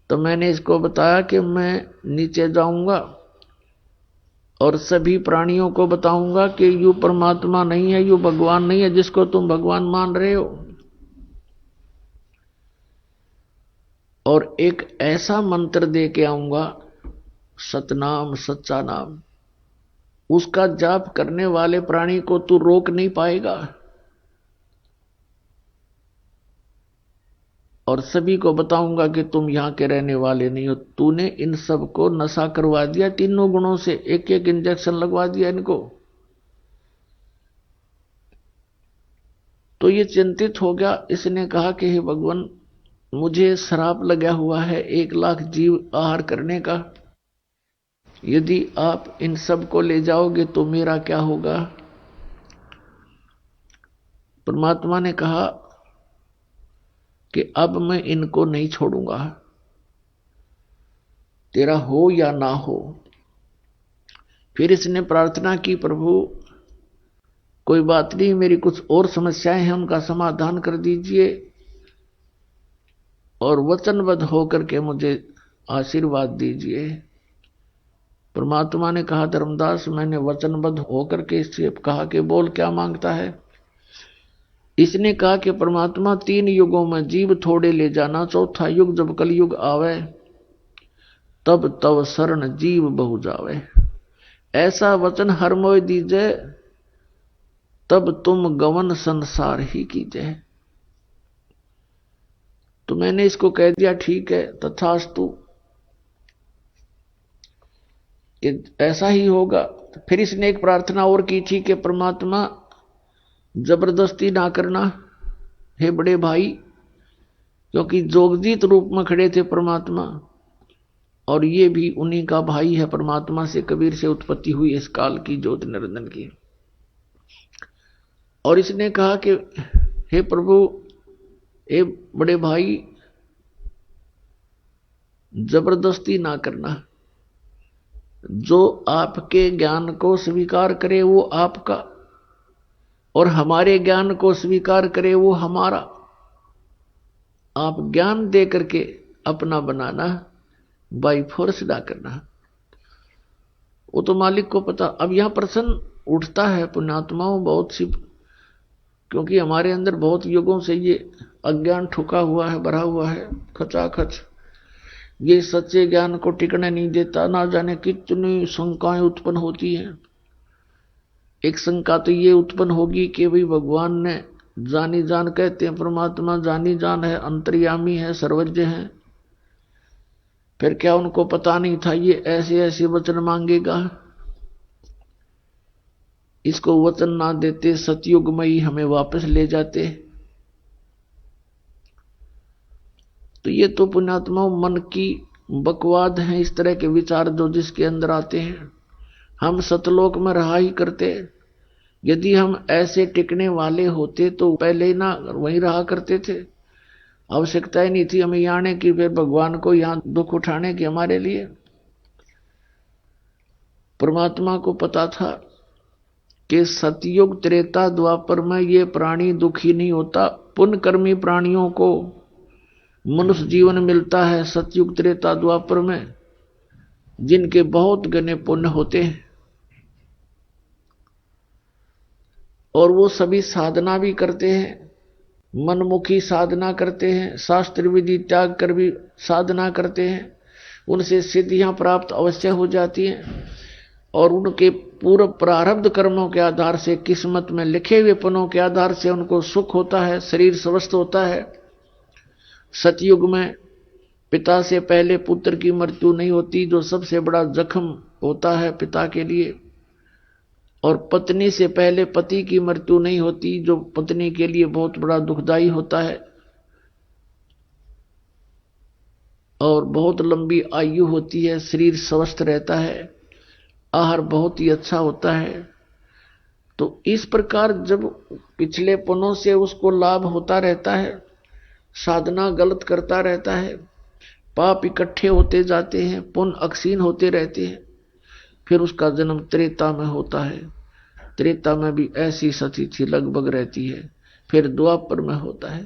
तो मैंने इसको बताया कि मैं नीचे जाऊंगा और सभी प्राणियों को बताऊंगा कि यू परमात्मा नहीं है, यू भगवान नहीं है जिसको तुम भगवान मान रहे हो। और एक ऐसा मंत्र दे के आऊंगा, सतनाम, सच्चा नाम, उसका जाप करने वाले प्राणी को तू रोक नहीं पाएगा। और सभी को बताऊंगा कि तुम यहां के रहने वाले नहीं हो, तूने इन सब को नशा करवा दिया, तीनों गुणों से एक एक इंजेक्शन लगवा दिया इनको। तो ये चिंतित हो गया। इसने कहा कि हे भगवान, मुझे श्राप लगा हुआ है 1 लाख जीव आहार करने का, यदि आप इन सब को ले जाओगे तो मेरा क्या होगा। परमात्मा ने कहा कि अब मैं इनको नहीं छोड़ूंगा, तेरा हो या ना हो। फिर इसने प्रार्थना की, प्रभु कोई बात नहीं, मेरी कुछ और समस्याएं हैं, उनका समाधान कर दीजिए और वचनबद्ध होकर के मुझे आशीर्वाद दीजिए। परमात्मा ने कहा, धर्मदास, मैंने वचनबद्ध होकर के इससे कहा कि बोल क्या मांगता है। इसने कहा कि परमात्मा 3 युगों में जीव थोड़े ले जाना, चौथा युग जब कलयुग आवे तब तव शरण जीव बहु जावे। ऐसा वचन हर मोय दीजे, तब तुम गवन संसार ही कीजिए। तो मैंने इसको कह दिया, ठीक है तथास्तु, कि ऐसा ही होगा। फिर इसने एक प्रार्थना और की थी कि परमात्मा जबरदस्ती ना करना हे बड़े भाई, क्योंकि जोगजीत रूप में खड़े थे परमात्मा, और ये भी उन्हीं का भाई है। परमात्मा से कबीर से उत्पत्ति हुई इस काल की ज्योत निरंजन की। और इसने कहा कि हे प्रभु, हे बड़े भाई, जबरदस्ती ना करना, जो आपके ज्ञान को स्वीकार करे वो आपका, और हमारे ज्ञान को स्वीकार करे वो हमारा। आप ज्ञान दे करके अपना बनाना, बाई फोर्स ना करना। वो तो मालिक को पता। अब यहां प्रश्न उठता है पुण्यात्माओं बहुत सी, क्योंकि हमारे अंदर बहुत युगों से ये अज्ञान ठुका हुआ है, भरा हुआ है खचाखच। ये सच्चे ज्ञान को टिकने नहीं देता। ना जाने कितनी शंकाएं उत्पन्न होती हैं। एक शंका तो ये उत्पन्न होगी कि भाई भगवान ने जानी जान, कहते हैं परमात्मा जानी जान है, अंतर्यामी है, सर्वज्ञ है, फिर क्या उनको पता नहीं था ये ऐसे ऐसे वचन मांगेगा। इसको वचन ना देते सतयुग में ही हमें वापस ले जाते। तो ये तो पुण्यात्मा मन की बकवाद है, इस तरह के विचार जो जिसके अंदर आते हैं। हम सतलोक में रहा ही करते। यदि हम ऐसे टिकने वाले होते तो पहले ही ना वहीं रहा करते थे। आवश्यकता ही नहीं थी हमें यहाँ आने की, फिर भगवान को यहाँ दुख उठाने की हमारे लिए। परमात्मा को पता था कि सतयुग त्रेता द्वापर में ये प्राणी दुखी नहीं होता। पुण्यकर्मी प्राणियों को मनुष्य जीवन मिलता है सतयुग त्रेता द्वापर में, जिनके बहुत घने पुण्य होते हैं, और वो सभी साधना भी करते हैं, मनमुखी साधना करते हैं, शास्त्र विधि त्याग कर भी साधना करते हैं। उनसे सिद्धियां प्राप्त अवश्य हो जाती हैं, और उनके पूर्व प्रारब्ध कर्मों के आधार से, किस्मत में लिखे हुए पुण्यों के आधार से उनको सुख होता है, शरीर स्वस्थ होता है। सतयुग में पिता से पहले पुत्र की मृत्यु नहीं होती, जो सबसे बड़ा जख्म होता है पिता के लिए। और पत्नी से पहले पति की मृत्यु नहीं होती, जो पत्नी के लिए बहुत बड़ा दुखदाई होता है। और बहुत लंबी आयु होती है, शरीर स्वस्थ रहता है, आहार बहुत ही अच्छा होता है। तो इस प्रकार जब पिछले पुण्यों से उसको लाभ होता रहता है, साधना गलत करता रहता है, पाप इकट्ठे होते जाते हैं, पुण्य अक्षीण होते रहते हैं, फिर उसका जन्म त्रेता में होता है। त्रेता में भी ऐसी स्थिति लगभग रहती है। फिर द्वापर में होता है,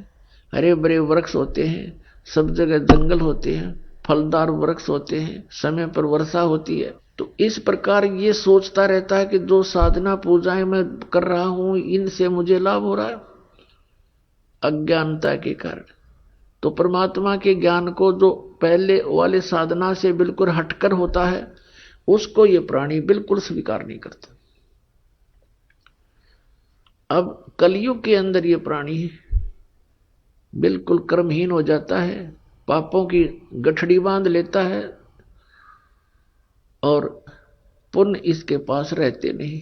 हरे भरे वृक्ष होते हैं, सब जगह जंगल होते हैं, फलदार वृक्ष होते हैं, समय पर वर्षा होती है। तो इस प्रकार ये सोचता रहता है कि जो साधना पूजाएं मैं कर रहा हूं इनसे मुझे लाभ हो रहा है, अज्ञानता के कारण। तो परमात्मा के ज्ञान को जो पहले वाले साधना से बिल्कुल हटकर होता है उसको ये प्राणी बिल्कुल स्वीकार नहीं करता। अब कलयुग के अंदर ये प्राणी बिल्कुल कर्महीन हो जाता है, पापों की गठड़ी बांध लेता है और पुण्य इसके पास रहते नहीं।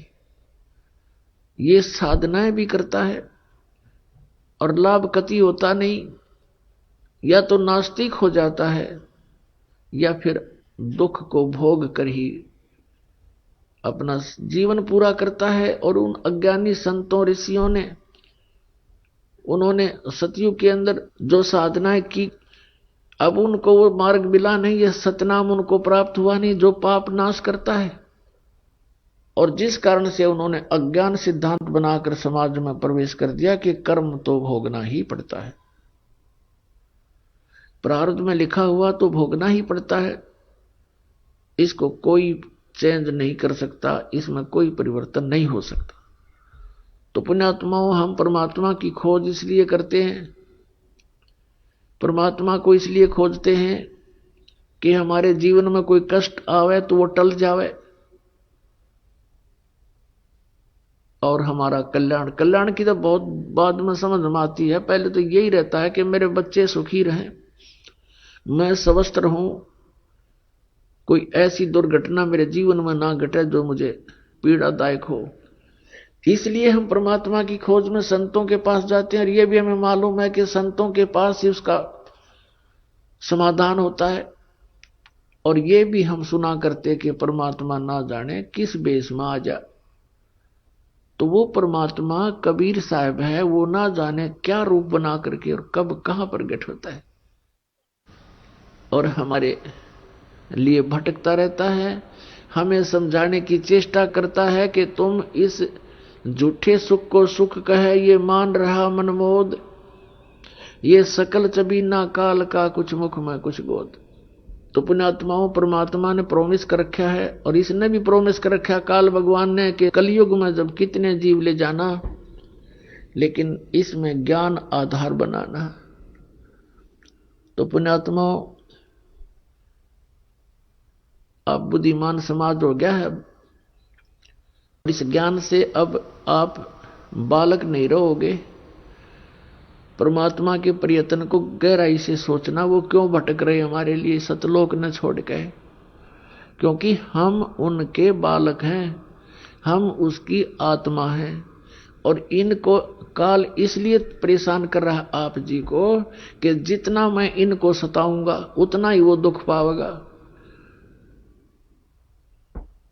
ये साधनाएं भी करता है और लाभ कति होता नहीं, या तो नास्तिक हो जाता है या फिर दुख को भोग कर ही अपना जीवन पूरा करता है। और उन अज्ञानी संतों ऋषियों ने, उन्होंने सतयुग के अंदर जो साधनाएं की, अब उनको वो मार्ग मिला नहीं, यह सतनाम उनको प्राप्त हुआ नहीं जो पाप नाश करता है। और जिस कारण से उन्होंने अज्ञान सिद्धांत बनाकर समाज में प्रवेश कर दिया कि कर्म तो भोगना ही पड़ता है, प्रारब्ध में लिखा हुआ तो भोगना ही पड़ता है, इसको कोई चेंज नहीं कर सकता, इसमें कोई परिवर्तन नहीं हो सकता। तो पुण्यात्माओं, हम परमात्मा की खोज इसलिए करते हैं, परमात्मा को इसलिए खोजते हैं कि हमारे जीवन में कोई कष्ट आवे तो वो टल जावे और हमारा कल्याण। कल्याण की तो बहुत बाद में समझ में आती है, पहले तो यही रहता है कि मेरे बच्चे सुखी रहें, मैं स्वस्थ रहूं, कोई ऐसी दुर्घटना मेरे जीवन में ना घटे जो मुझे पीड़ादायक हो। इसलिए हम परमात्मा की खोज में संतों के पास जाते हैं, और यह भी हमें मालूम है कि संतों के पास ही उसका समाधान होता है। और ये भी हम सुना करते कि परमात्मा ना जाने किस बेस में आ जा। तो वो परमात्मा कबीर साहब है, वो ना जाने क्या रूप बना करके और कब कहां प्रकट होता है और हमारे लिए भटकता रहता है, हमें समझाने की चेष्टा करता है कि तुम इस झूठे सुख को सुख कहे ये मान रहा मनमोद, ये सकल चबीना काल का कुछ मुख में कुछ गोद। तो पुण्यात्माओं, परमात्मा ने प्रोमिस कर रखा है और इसने भी प्रोमिस कर रखा काल भगवान ने कि कलयुग में जब कितने जीव ले जाना, लेकिन इसमें ज्ञान आधार बनाना। तो पुण्यात्माओं, अब बुद्धिमान समाज हो गया है, इस ज्ञान से अब आप बालक नहीं रहोगे। परमात्मा के प्रयत्न को गहराई से सोचना, वो क्यों भटक रहे हमारे लिए सतलोक न छोड़ के, क्योंकि हम उनके बालक हैं, हम उसकी आत्मा हैं। और इनको काल इसलिए परेशान कर रहा है आप जी को कि जितना मैं इनको सताऊंगा उतना ही वो दुख पावेगा।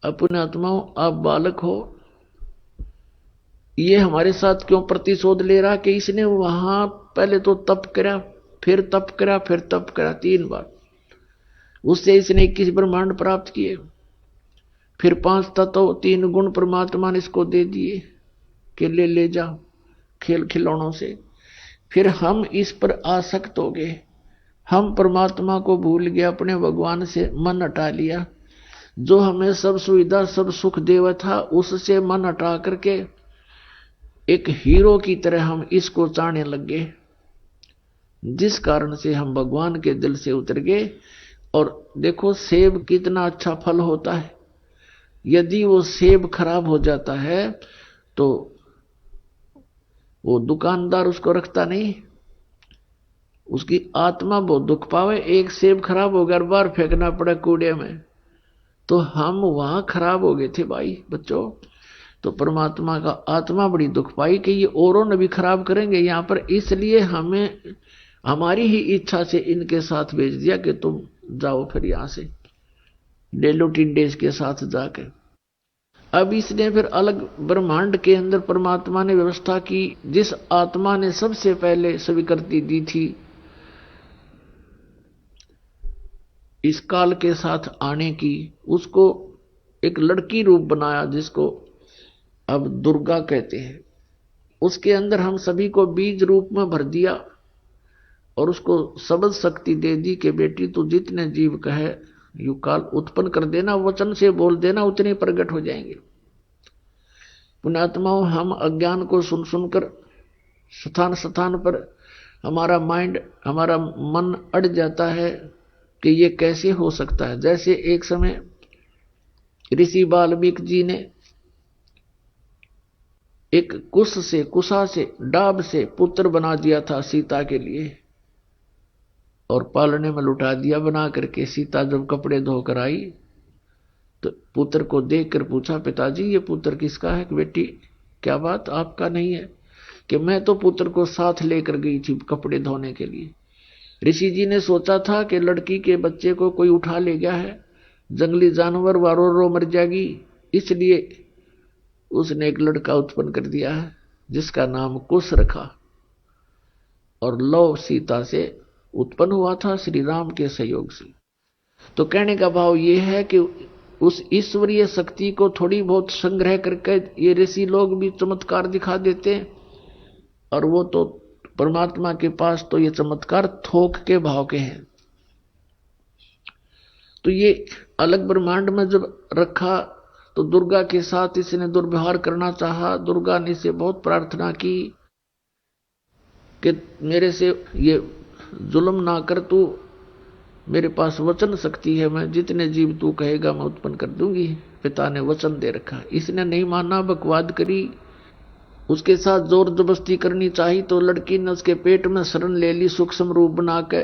अपने आत्माओं, आप बालक हो, ये हमारे साथ क्यों प्रतिशोध ले रहा कि इसने वहां पहले तो तप करा, फिर तप करा, फिर तप करा, 3 बार। उससे इसने 21 ब्रह्मांड प्राप्त किए, फिर 5 तत्व 3 गुण परमात्मा ने इसको दे दिए कि ले जा खेल खिलौनों से। फिर हम इस पर आसक्त हो गए, हम परमात्मा को भूल गए, अपने भगवान से मन हटा लिया। जो हमें सब सुविधा सब सुख देवा था उससे मन हटा करके एक हीरो की तरह हम इसको चाहने लग गए, जिस कारण से हम भगवान के दिल से उतर गए। और देखो सेब कितना अच्छा फल होता है, यदि वो सेब खराब हो जाता है तो वो दुकानदार उसको रखता नहीं, उसकी आत्मा बहुत दुख पावे। एक सेब खराब हो गया, बार फेंकना पड़ा कूड़े में, तो हम वहां खराब हो गए थे भाई बच्चों। तो परमात्मा का आत्मा बड़ी दुख पाई कि ये औरों ने भी खराब करेंगे यहाँ पर, इसलिए हमें हमारी ही इच्छा से इनके साथ भेज दिया कि तुम जाओ फिर यहां से ले लो टिंडेस के साथ जाके। अब इसने फिर अलग ब्रह्मांड के अंदर परमात्मा ने व्यवस्था की, जिस आत्मा ने सबसे पहले स्वीकृति दी थी इस काल के साथ आने की, उसको एक लड़की रूप बनाया जिसको अब दुर्गा कहते हैं। उसके अंदर हम सभी को बीज रूप में भर दिया और उसको समझ शक्ति दे दी कि बेटी तू जितने जीव कहे यू काल उत्पन्न कर देना, वचन से बोल देना, उतने प्रकट हो जाएंगे। पुण्यात्माओं, हम अज्ञान को सुन सुनकर स्थान स्थान पर हमारा माइंड, हमारा मन अड़ जाता है कि ये कैसे हो सकता है। जैसे एक समय ऋषि वाल्मीकि जी ने एक कुशा से डाब से पुत्र बना दिया था सीता के लिए, और पालने में लुटा दिया बना करके। सीता जब कपड़े धोकर आई तो पुत्र को देखकर पूछा, पिताजी ये पुत्र किसका है? बेटी क्या बात, आपका नहीं है? कि मैं तो पुत्र को साथ लेकर गई थी कपड़े धोने के लिए। ऋषि जी ने सोचा था कि लड़की के बच्चे को कोई उठा ले गया है, जंगली जानवर वारो रो मर जाएगी, इसलिए उसने एक लड़का उत्पन्न कर दिया है जिसका नाम कुश रखा, और लव सीता से उत्पन्न हुआ था श्री राम के सहयोग से। तो कहने का भाव ये है कि उस ईश्वरीय शक्ति को थोड़ी बहुत संग्रह करके ये ऋषि लोग भी चमत्कार दिखा देते हैं, और वो तो परमात्मा के पास तो ये चमत्कार थोक के भाव के हैं। तो ये अलग ब्रह्मांड में जब रखा तो दुर्गा के साथ इसने दुर्व्यवहार करना चाहा। दुर्गा ने इसे बहुत प्रार्थना की कि मेरे से ये जुल्म ना कर, तू मेरे पास वचन शक्ति है, मैं जितने जीव तू कहेगा मैं उत्पन्न कर दूंगी। पिता ने वचन दे रखा, इसने नहीं माना, बकवाद करी, उसके साथ जोर जबरदस्ती करनी चाहिए तो लड़की ने उसके पेट में शरण ले ली सूक्ष्म रूप बना के।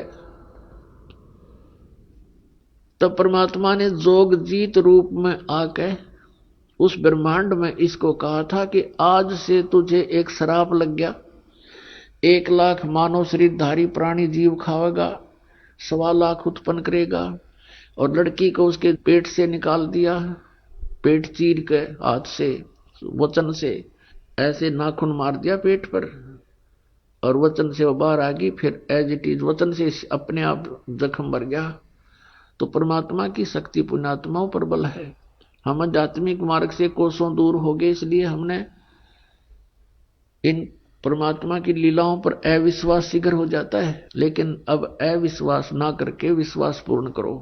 तब परमात्मा ने जोग जीत रूप में आके उस ब्रह्मांड में इसको कहा था कि आज से तुझे एक श्राप लग गया, 1 लाख मानव शरीरधारी प्राणी जीव खावेगा, 1.25 लाख उत्पन्न करेगा। और लड़की को उसके पेट से निकाल दिया, पेट चीर के हाथ से वचन से ऐसे नाखून मार दिया पेट पर, और वचन से वो बाहर आ गई। फिर एज इट इज वचन से अपने आप जख्म भर गया। तो परमात्मा की शक्ति पुण्यात्माओं पर बल है। हम आध्यात्मिक मार्ग से कोसों दूर हो गए, इसलिए हमने इन परमात्मा की लीलाओं पर अविश्वास शीघ्र हो जाता है। लेकिन अब अविश्वास ना करके विश्वास पूर्ण करो।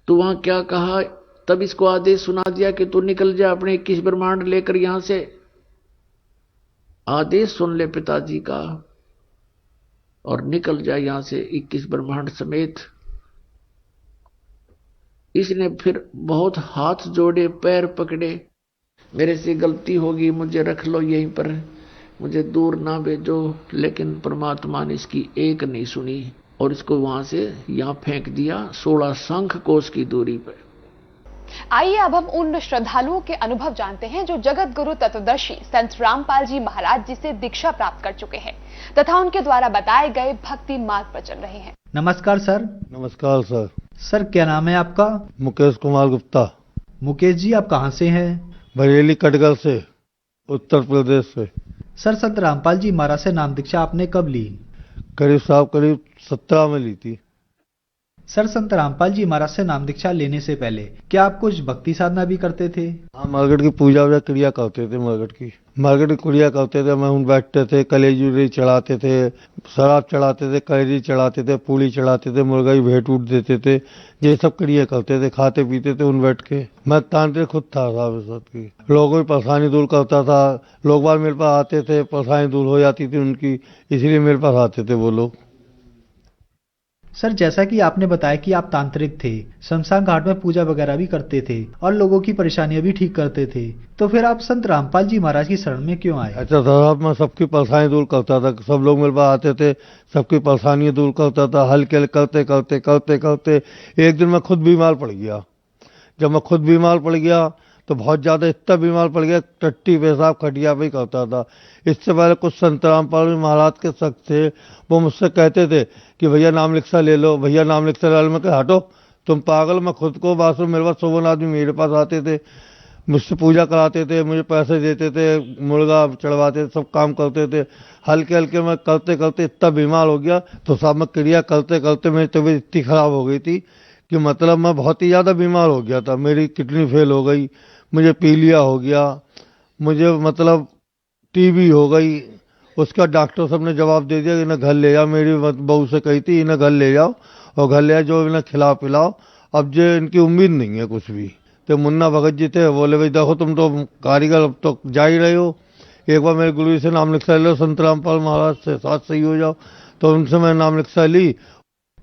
तो वहां क्या कहा, तब इसको आदेश सुना दिया कि तू निकल जा अपने 21 ब्रह्मांड लेकर यहां से। आदेश सुन ले पिताजी का और निकल जा यहां से 21 ब्रह्मांड समेत। इसने फिर बहुत हाथ जोड़े, पैर पकड़े, मेरे से गलती होगी, मुझे रख लो यहीं पर, मुझे दूर ना भेजो। लेकिन परमात्मा ने इसकी एक नहीं सुनी और इसको वहां से यहां फेंक दिया 16 शंख कोश की दूरी पर। आइए अब हम उन श्रद्धालुओं के अनुभव जानते हैं जो जगत गुरु तत्वदर्शी संत रामपाल जी महाराज जी से दीक्षा प्राप्त कर चुके हैं तथा उनके द्वारा बताए गए भक्ति मार्ग पर चल रहे हैं। नमस्कार सर। नमस्कार सर। सर क्या नाम है आपका? मुकेश कुमार गुप्ता। मुकेश जी आप कहाँ से हैं? बरेली कटघर से, उत्तर प्रदेश से। सर संत रामपाल जी महाराज से नाम दीक्षा आपने कब ली? करीब 17 में ली थी। सर संत रामपाल जी महाराज से नाम दीक्षा लेने से पहले क्या आप कुछ भक्ति साधना भी करते थे? हाँ, मरगट की पूजा वूजा क्रिया करते थे। मरगट की क्रिया करते थे। मैं बैठते थे, कलेजी चढ़ाते थे, शराब चढ़ाते थे, कैरी चढ़ाते थे, पूड़ी चढ़ाते थे, मुर्गा भेंट उठ देते थे, ये सब क्रिया करते थे, खाते पीते थे उन बैठ के। मैं तांत्रिक खुद था साहब की। लोगों की परेशानी दूर करता था। लोग बार मेरे पास आते थे, परेशानी दूर हो जाती थी उनकी, इसलिए मेरे पास आते थे वो लोग। सर जैसा कि आपने बताया कि आप तांत्रिक थे, शमशान घाट में पूजा वगैरह भी करते थे और लोगों की परेशानियां भी ठीक करते थे, तो फिर आप संत रामपाल जी महाराज की शरण में क्यों आए? अच्छा साहब, मैं सबकी परेशानी दूर करता था। सब लोग मेरे पास आते थे, सबकी परेशानी दूर करता था। हल्के करते करते करते करते एक दिन मैं खुद बीमार पड़ गया। जब मैं खुद बीमार पड़ गया तो बहुत ज्यादा इतना बीमार पड़ गया, टट्टी पेशाब खटिया भी करता था। इससे पहले कुछ संत रामपाल महाराज के शख्स थे, वो मुझसे कहते थे कि भैया नाम लिखसा ले लो, भैया नाम लिखसा ले लो। मैं कहा हटो तुम पागल, मैं खुद को बाथरूम, मेरे पास 100 आदमी मेरे पास आते थे, मुझसे पूजा कराते थे, मुझे पैसे देते थे, मुर्गा चढ़वाते थे, सब काम करते थे। हल्के हल्के मैं करते करते इतना बीमार हो गया। तो साहब मैं क्रिया करते करते मेरी तबीयत इतनी खराब हो गई थी कि मतलब मैं बहुत ही ज्यादा बीमार हो गया था। मेरी किडनी फेल हो गई, मुझे पीलिया हो गया, मुझे मतलब टीबी हो गई, उसका डॉक्टर साहब ने जवाब दे दिया कि इन्हें घर ले जाओ। मेरी बहू से कही थी इन्हें घर ले जाओ और घर ले जाओ, जो इन्हें खिलाओ पिलाओ। अब जो इनकी उम्मीद नहीं है कुछ भी। तो मुन्ना भगत जी थे, बोले भाई देखो तुम तो कारीगर अब तो जा ही रहे हो, एक बार मेरे गुरु जी से नाम लिखवा लो, संत रामपाल महाराज से साथ सही हो जाओ। तो उनसे मैं नाम लिखवा ली।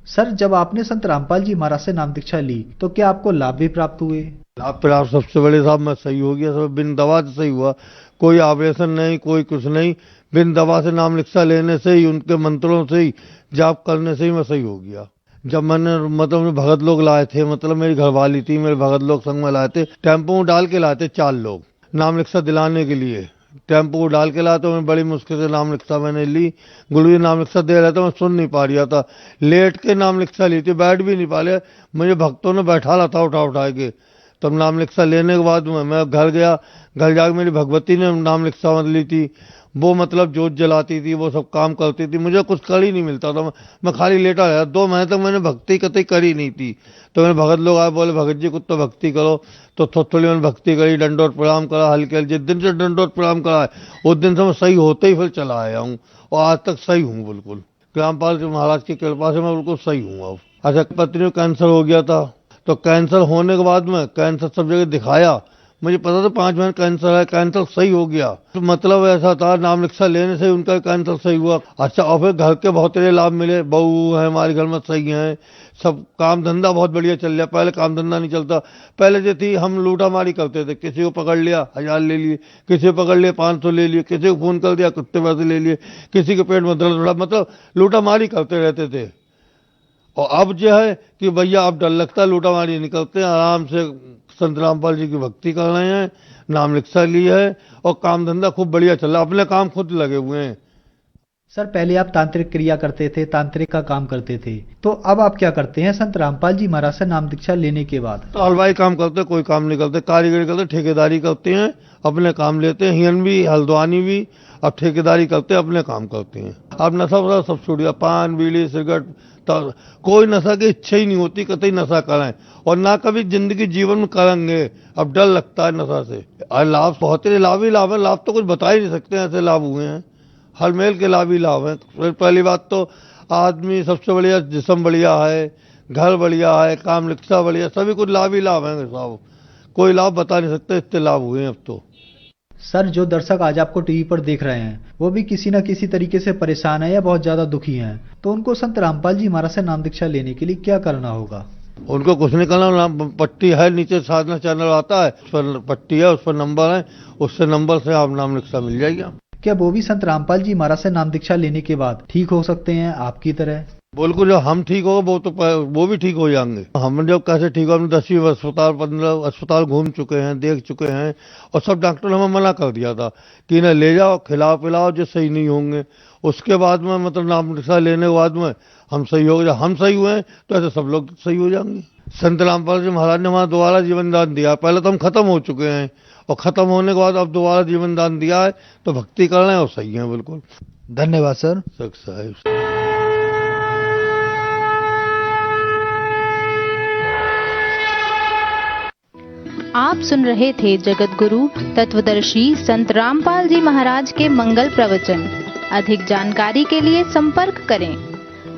सर जब आपने संत रामपाल जी महाराज से नाम दीक्षा ली तो क्या आपको लाभ भी प्राप्त हुए? लाभ प्राप्त सबसे बड़े साहब मैं सही हो गया, सब बिन दवा से सही हुआ। कोई ऑपरेशन नहीं, कोई कुछ नहीं, बिन दवा से नाम लिखा लेने से ही, उनके मंत्रों से ही, जाप करने से ही मैं सही हो गया। जब मैंने मतलब भगत लोग लाए थे, मतलब मेरी घरवाली थी, मेरे भगत लोग संग में लाए थे, टेम्पो में डाल के लाए थे 4 लोग नाम लिखा दिलाने के लिए। टेम्पो डाल के लाया तो मैं बड़ी मुश्किल से नाम लिखा मैंने ली। गुरु जी नाम लिखा दे रहा था, मैं सुन नहीं पा रहा था, लेट के नाम लिखा ली थी, बैठ भी नहीं पा रहे, मुझे भक्तों ने बैठा ला था उठा के। तब नाम लिखा लेने के बाद मैं घर गया, घर जाकर मेरी भगवती ने नाम लिखा ली थी। वो मतलब जोत जलाती थी, वो सब काम करती थी, मुझे कुछ कर ही नहीं मिलता था, मैं खाली लेटा रहा। 2 महीने तक मैंने भक्ति कतई करी नहीं थी। तो मेरे भगत लोग आए, बोले भगत जी कुछ तो भक्ति करो। तो थोड़ी मैंने भक्ति करी, दंडोत प्रणाम करा हल्के। जिस दिन से दंडोत प्रणाम करा है उस दिन से मैं सही होते ही फिर चला आया हूँ और आज तक सही हूँ बिल्कुल। रामपाल जी महाराज की कृपा से मैं बिल्कुल सही हूँ अब। अच्छा, पत्नी को कैंसर हो गया था, तो कैंसर होने के बाद में कैंसर सब जगह दिखाया, मुझे पता था 5 महीने कैंसर है, कैंसर सही हो गया। तो मतलब ऐसा था नाम लिखा लेने से उनका कैंसर सही हुआ। अच्छा, और फिर घर के बहुत सारे लाभ मिले, बहू है हमारे घर में सही है, सब काम धंधा बहुत बढ़िया चल रहा। पहले काम धंधा नहीं चलता, पहले जो थी हम लूटा मारी करते थे, किसी को पकड़ लिया 1000 ले लिए, किसी को पकड़ लिया 500 ले लिए, किसी को फोन कर दिया कुत्ते पैसे ले लिए, किसी के पेट में दर्द उड़ा, मतलब लूटा मारी करते रहते थे। और अब जो है कि भैया अब डर लगता है, लूटा मारी निकलते हैं, आराम से संत रामपाल जी की भक्ति कर रहे हैं, नाम लिखा लिया है और काम धंधा खूब बढ़िया चल रहा, अपने काम खुद लगे हुए हैं। सर पहले आप तांत्रिक क्रिया करते थे, तांत्रिक का काम करते थे, तो अब आप क्या करते हैं संत रामपाल जी महाराज से नाम दीक्षा लेने के बाद? तो हलवाई काम करते, कोई काम नहीं करते, कारीगरी करते, ठेकेदारी करते हैं, अपने काम लेते हैं। हियन भी हल्द्वानी भी अब ठेकेदारी करते हैं, अपने काम करते हैं। अब नशा वशा सब छूट गया, पान बीड़ी सिगरेट, कोई नशा की इच्छा ही नहीं होती कतई नशा करें, और ना कभी जिंदगी जीवन में करेंगे। अब डर लगता है नशा से। और लाभ बहुत ही लाभ ही लाभ है, लाभ तो कुछ बता ही नहीं सकते, ऐसे लाभ हुए हैं, हर मेल के लाभ ही लाभ है। पहली बात तो आदमी सबसे बढ़िया, जिस्म बढ़िया है, घर बढ़िया है, काम लिखा बढ़िया, सभी कुछ लाभ ही लाभ है साहब, कोई लाभ बता नहीं सकते, इतने लाभ हुए हैं अब तो। सर जो दर्शक आज आपको टीवी पर देख रहे हैं वो भी किसी न किसी तरीके से परेशान है या बहुत ज्यादा दुखी हैं, तो उनको संत रामपाल जी महाराज से नाम दीक्षा लेने के लिए क्या करना होगा? उनको कुछ नहीं करना, पट्टी है नीचे साधना चैनल आता है, उस पर पट्टी है, उस पर नंबर है, उससे नंबर से आप नाम लिखा मिल जाएगा। क्या वो भी संत रामपाल जी महाराज से नाम दीक्षा लेने के बाद ठीक हो सकते हैं आपकी तरह? बिल्कुल, जब हम ठीक हो वो भी ठीक हो जाएंगे। हम जब कैसे ठीक हो, हमने 10 अस्पताल 15 अस्पताल घूम चुके हैं, देख चुके हैं, और सब डॉक्टर ने हमें मना कर दिया था कि इन्हें ले जाओ, खिलाओ पिलाओ, जो सही नहीं होंगे। उसके बाद में मतलब नाम दीक्षा लेने के बाद में हम सही हो गए। हम सही हुए हैं तो ऐसे सब लोग सही हो जाएंगे। संत रामपाल जी महाराज ने हमारा दोबारा जीवन दान दिया। पहले तो हम खत्म हो चुके हैं, और खत्म होने के बाद अब दोबारा जीवन दान दिया है, तो भक्ति कर रहे हैं और सही है बिल्कुल। धन्यवाद सर। साहिब। आप सुन रहे थे जगत गुरु तत्वदर्शी संत रामपाल जी महाराज के मंगल प्रवचन। अधिक जानकारी के लिए संपर्क करें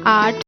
8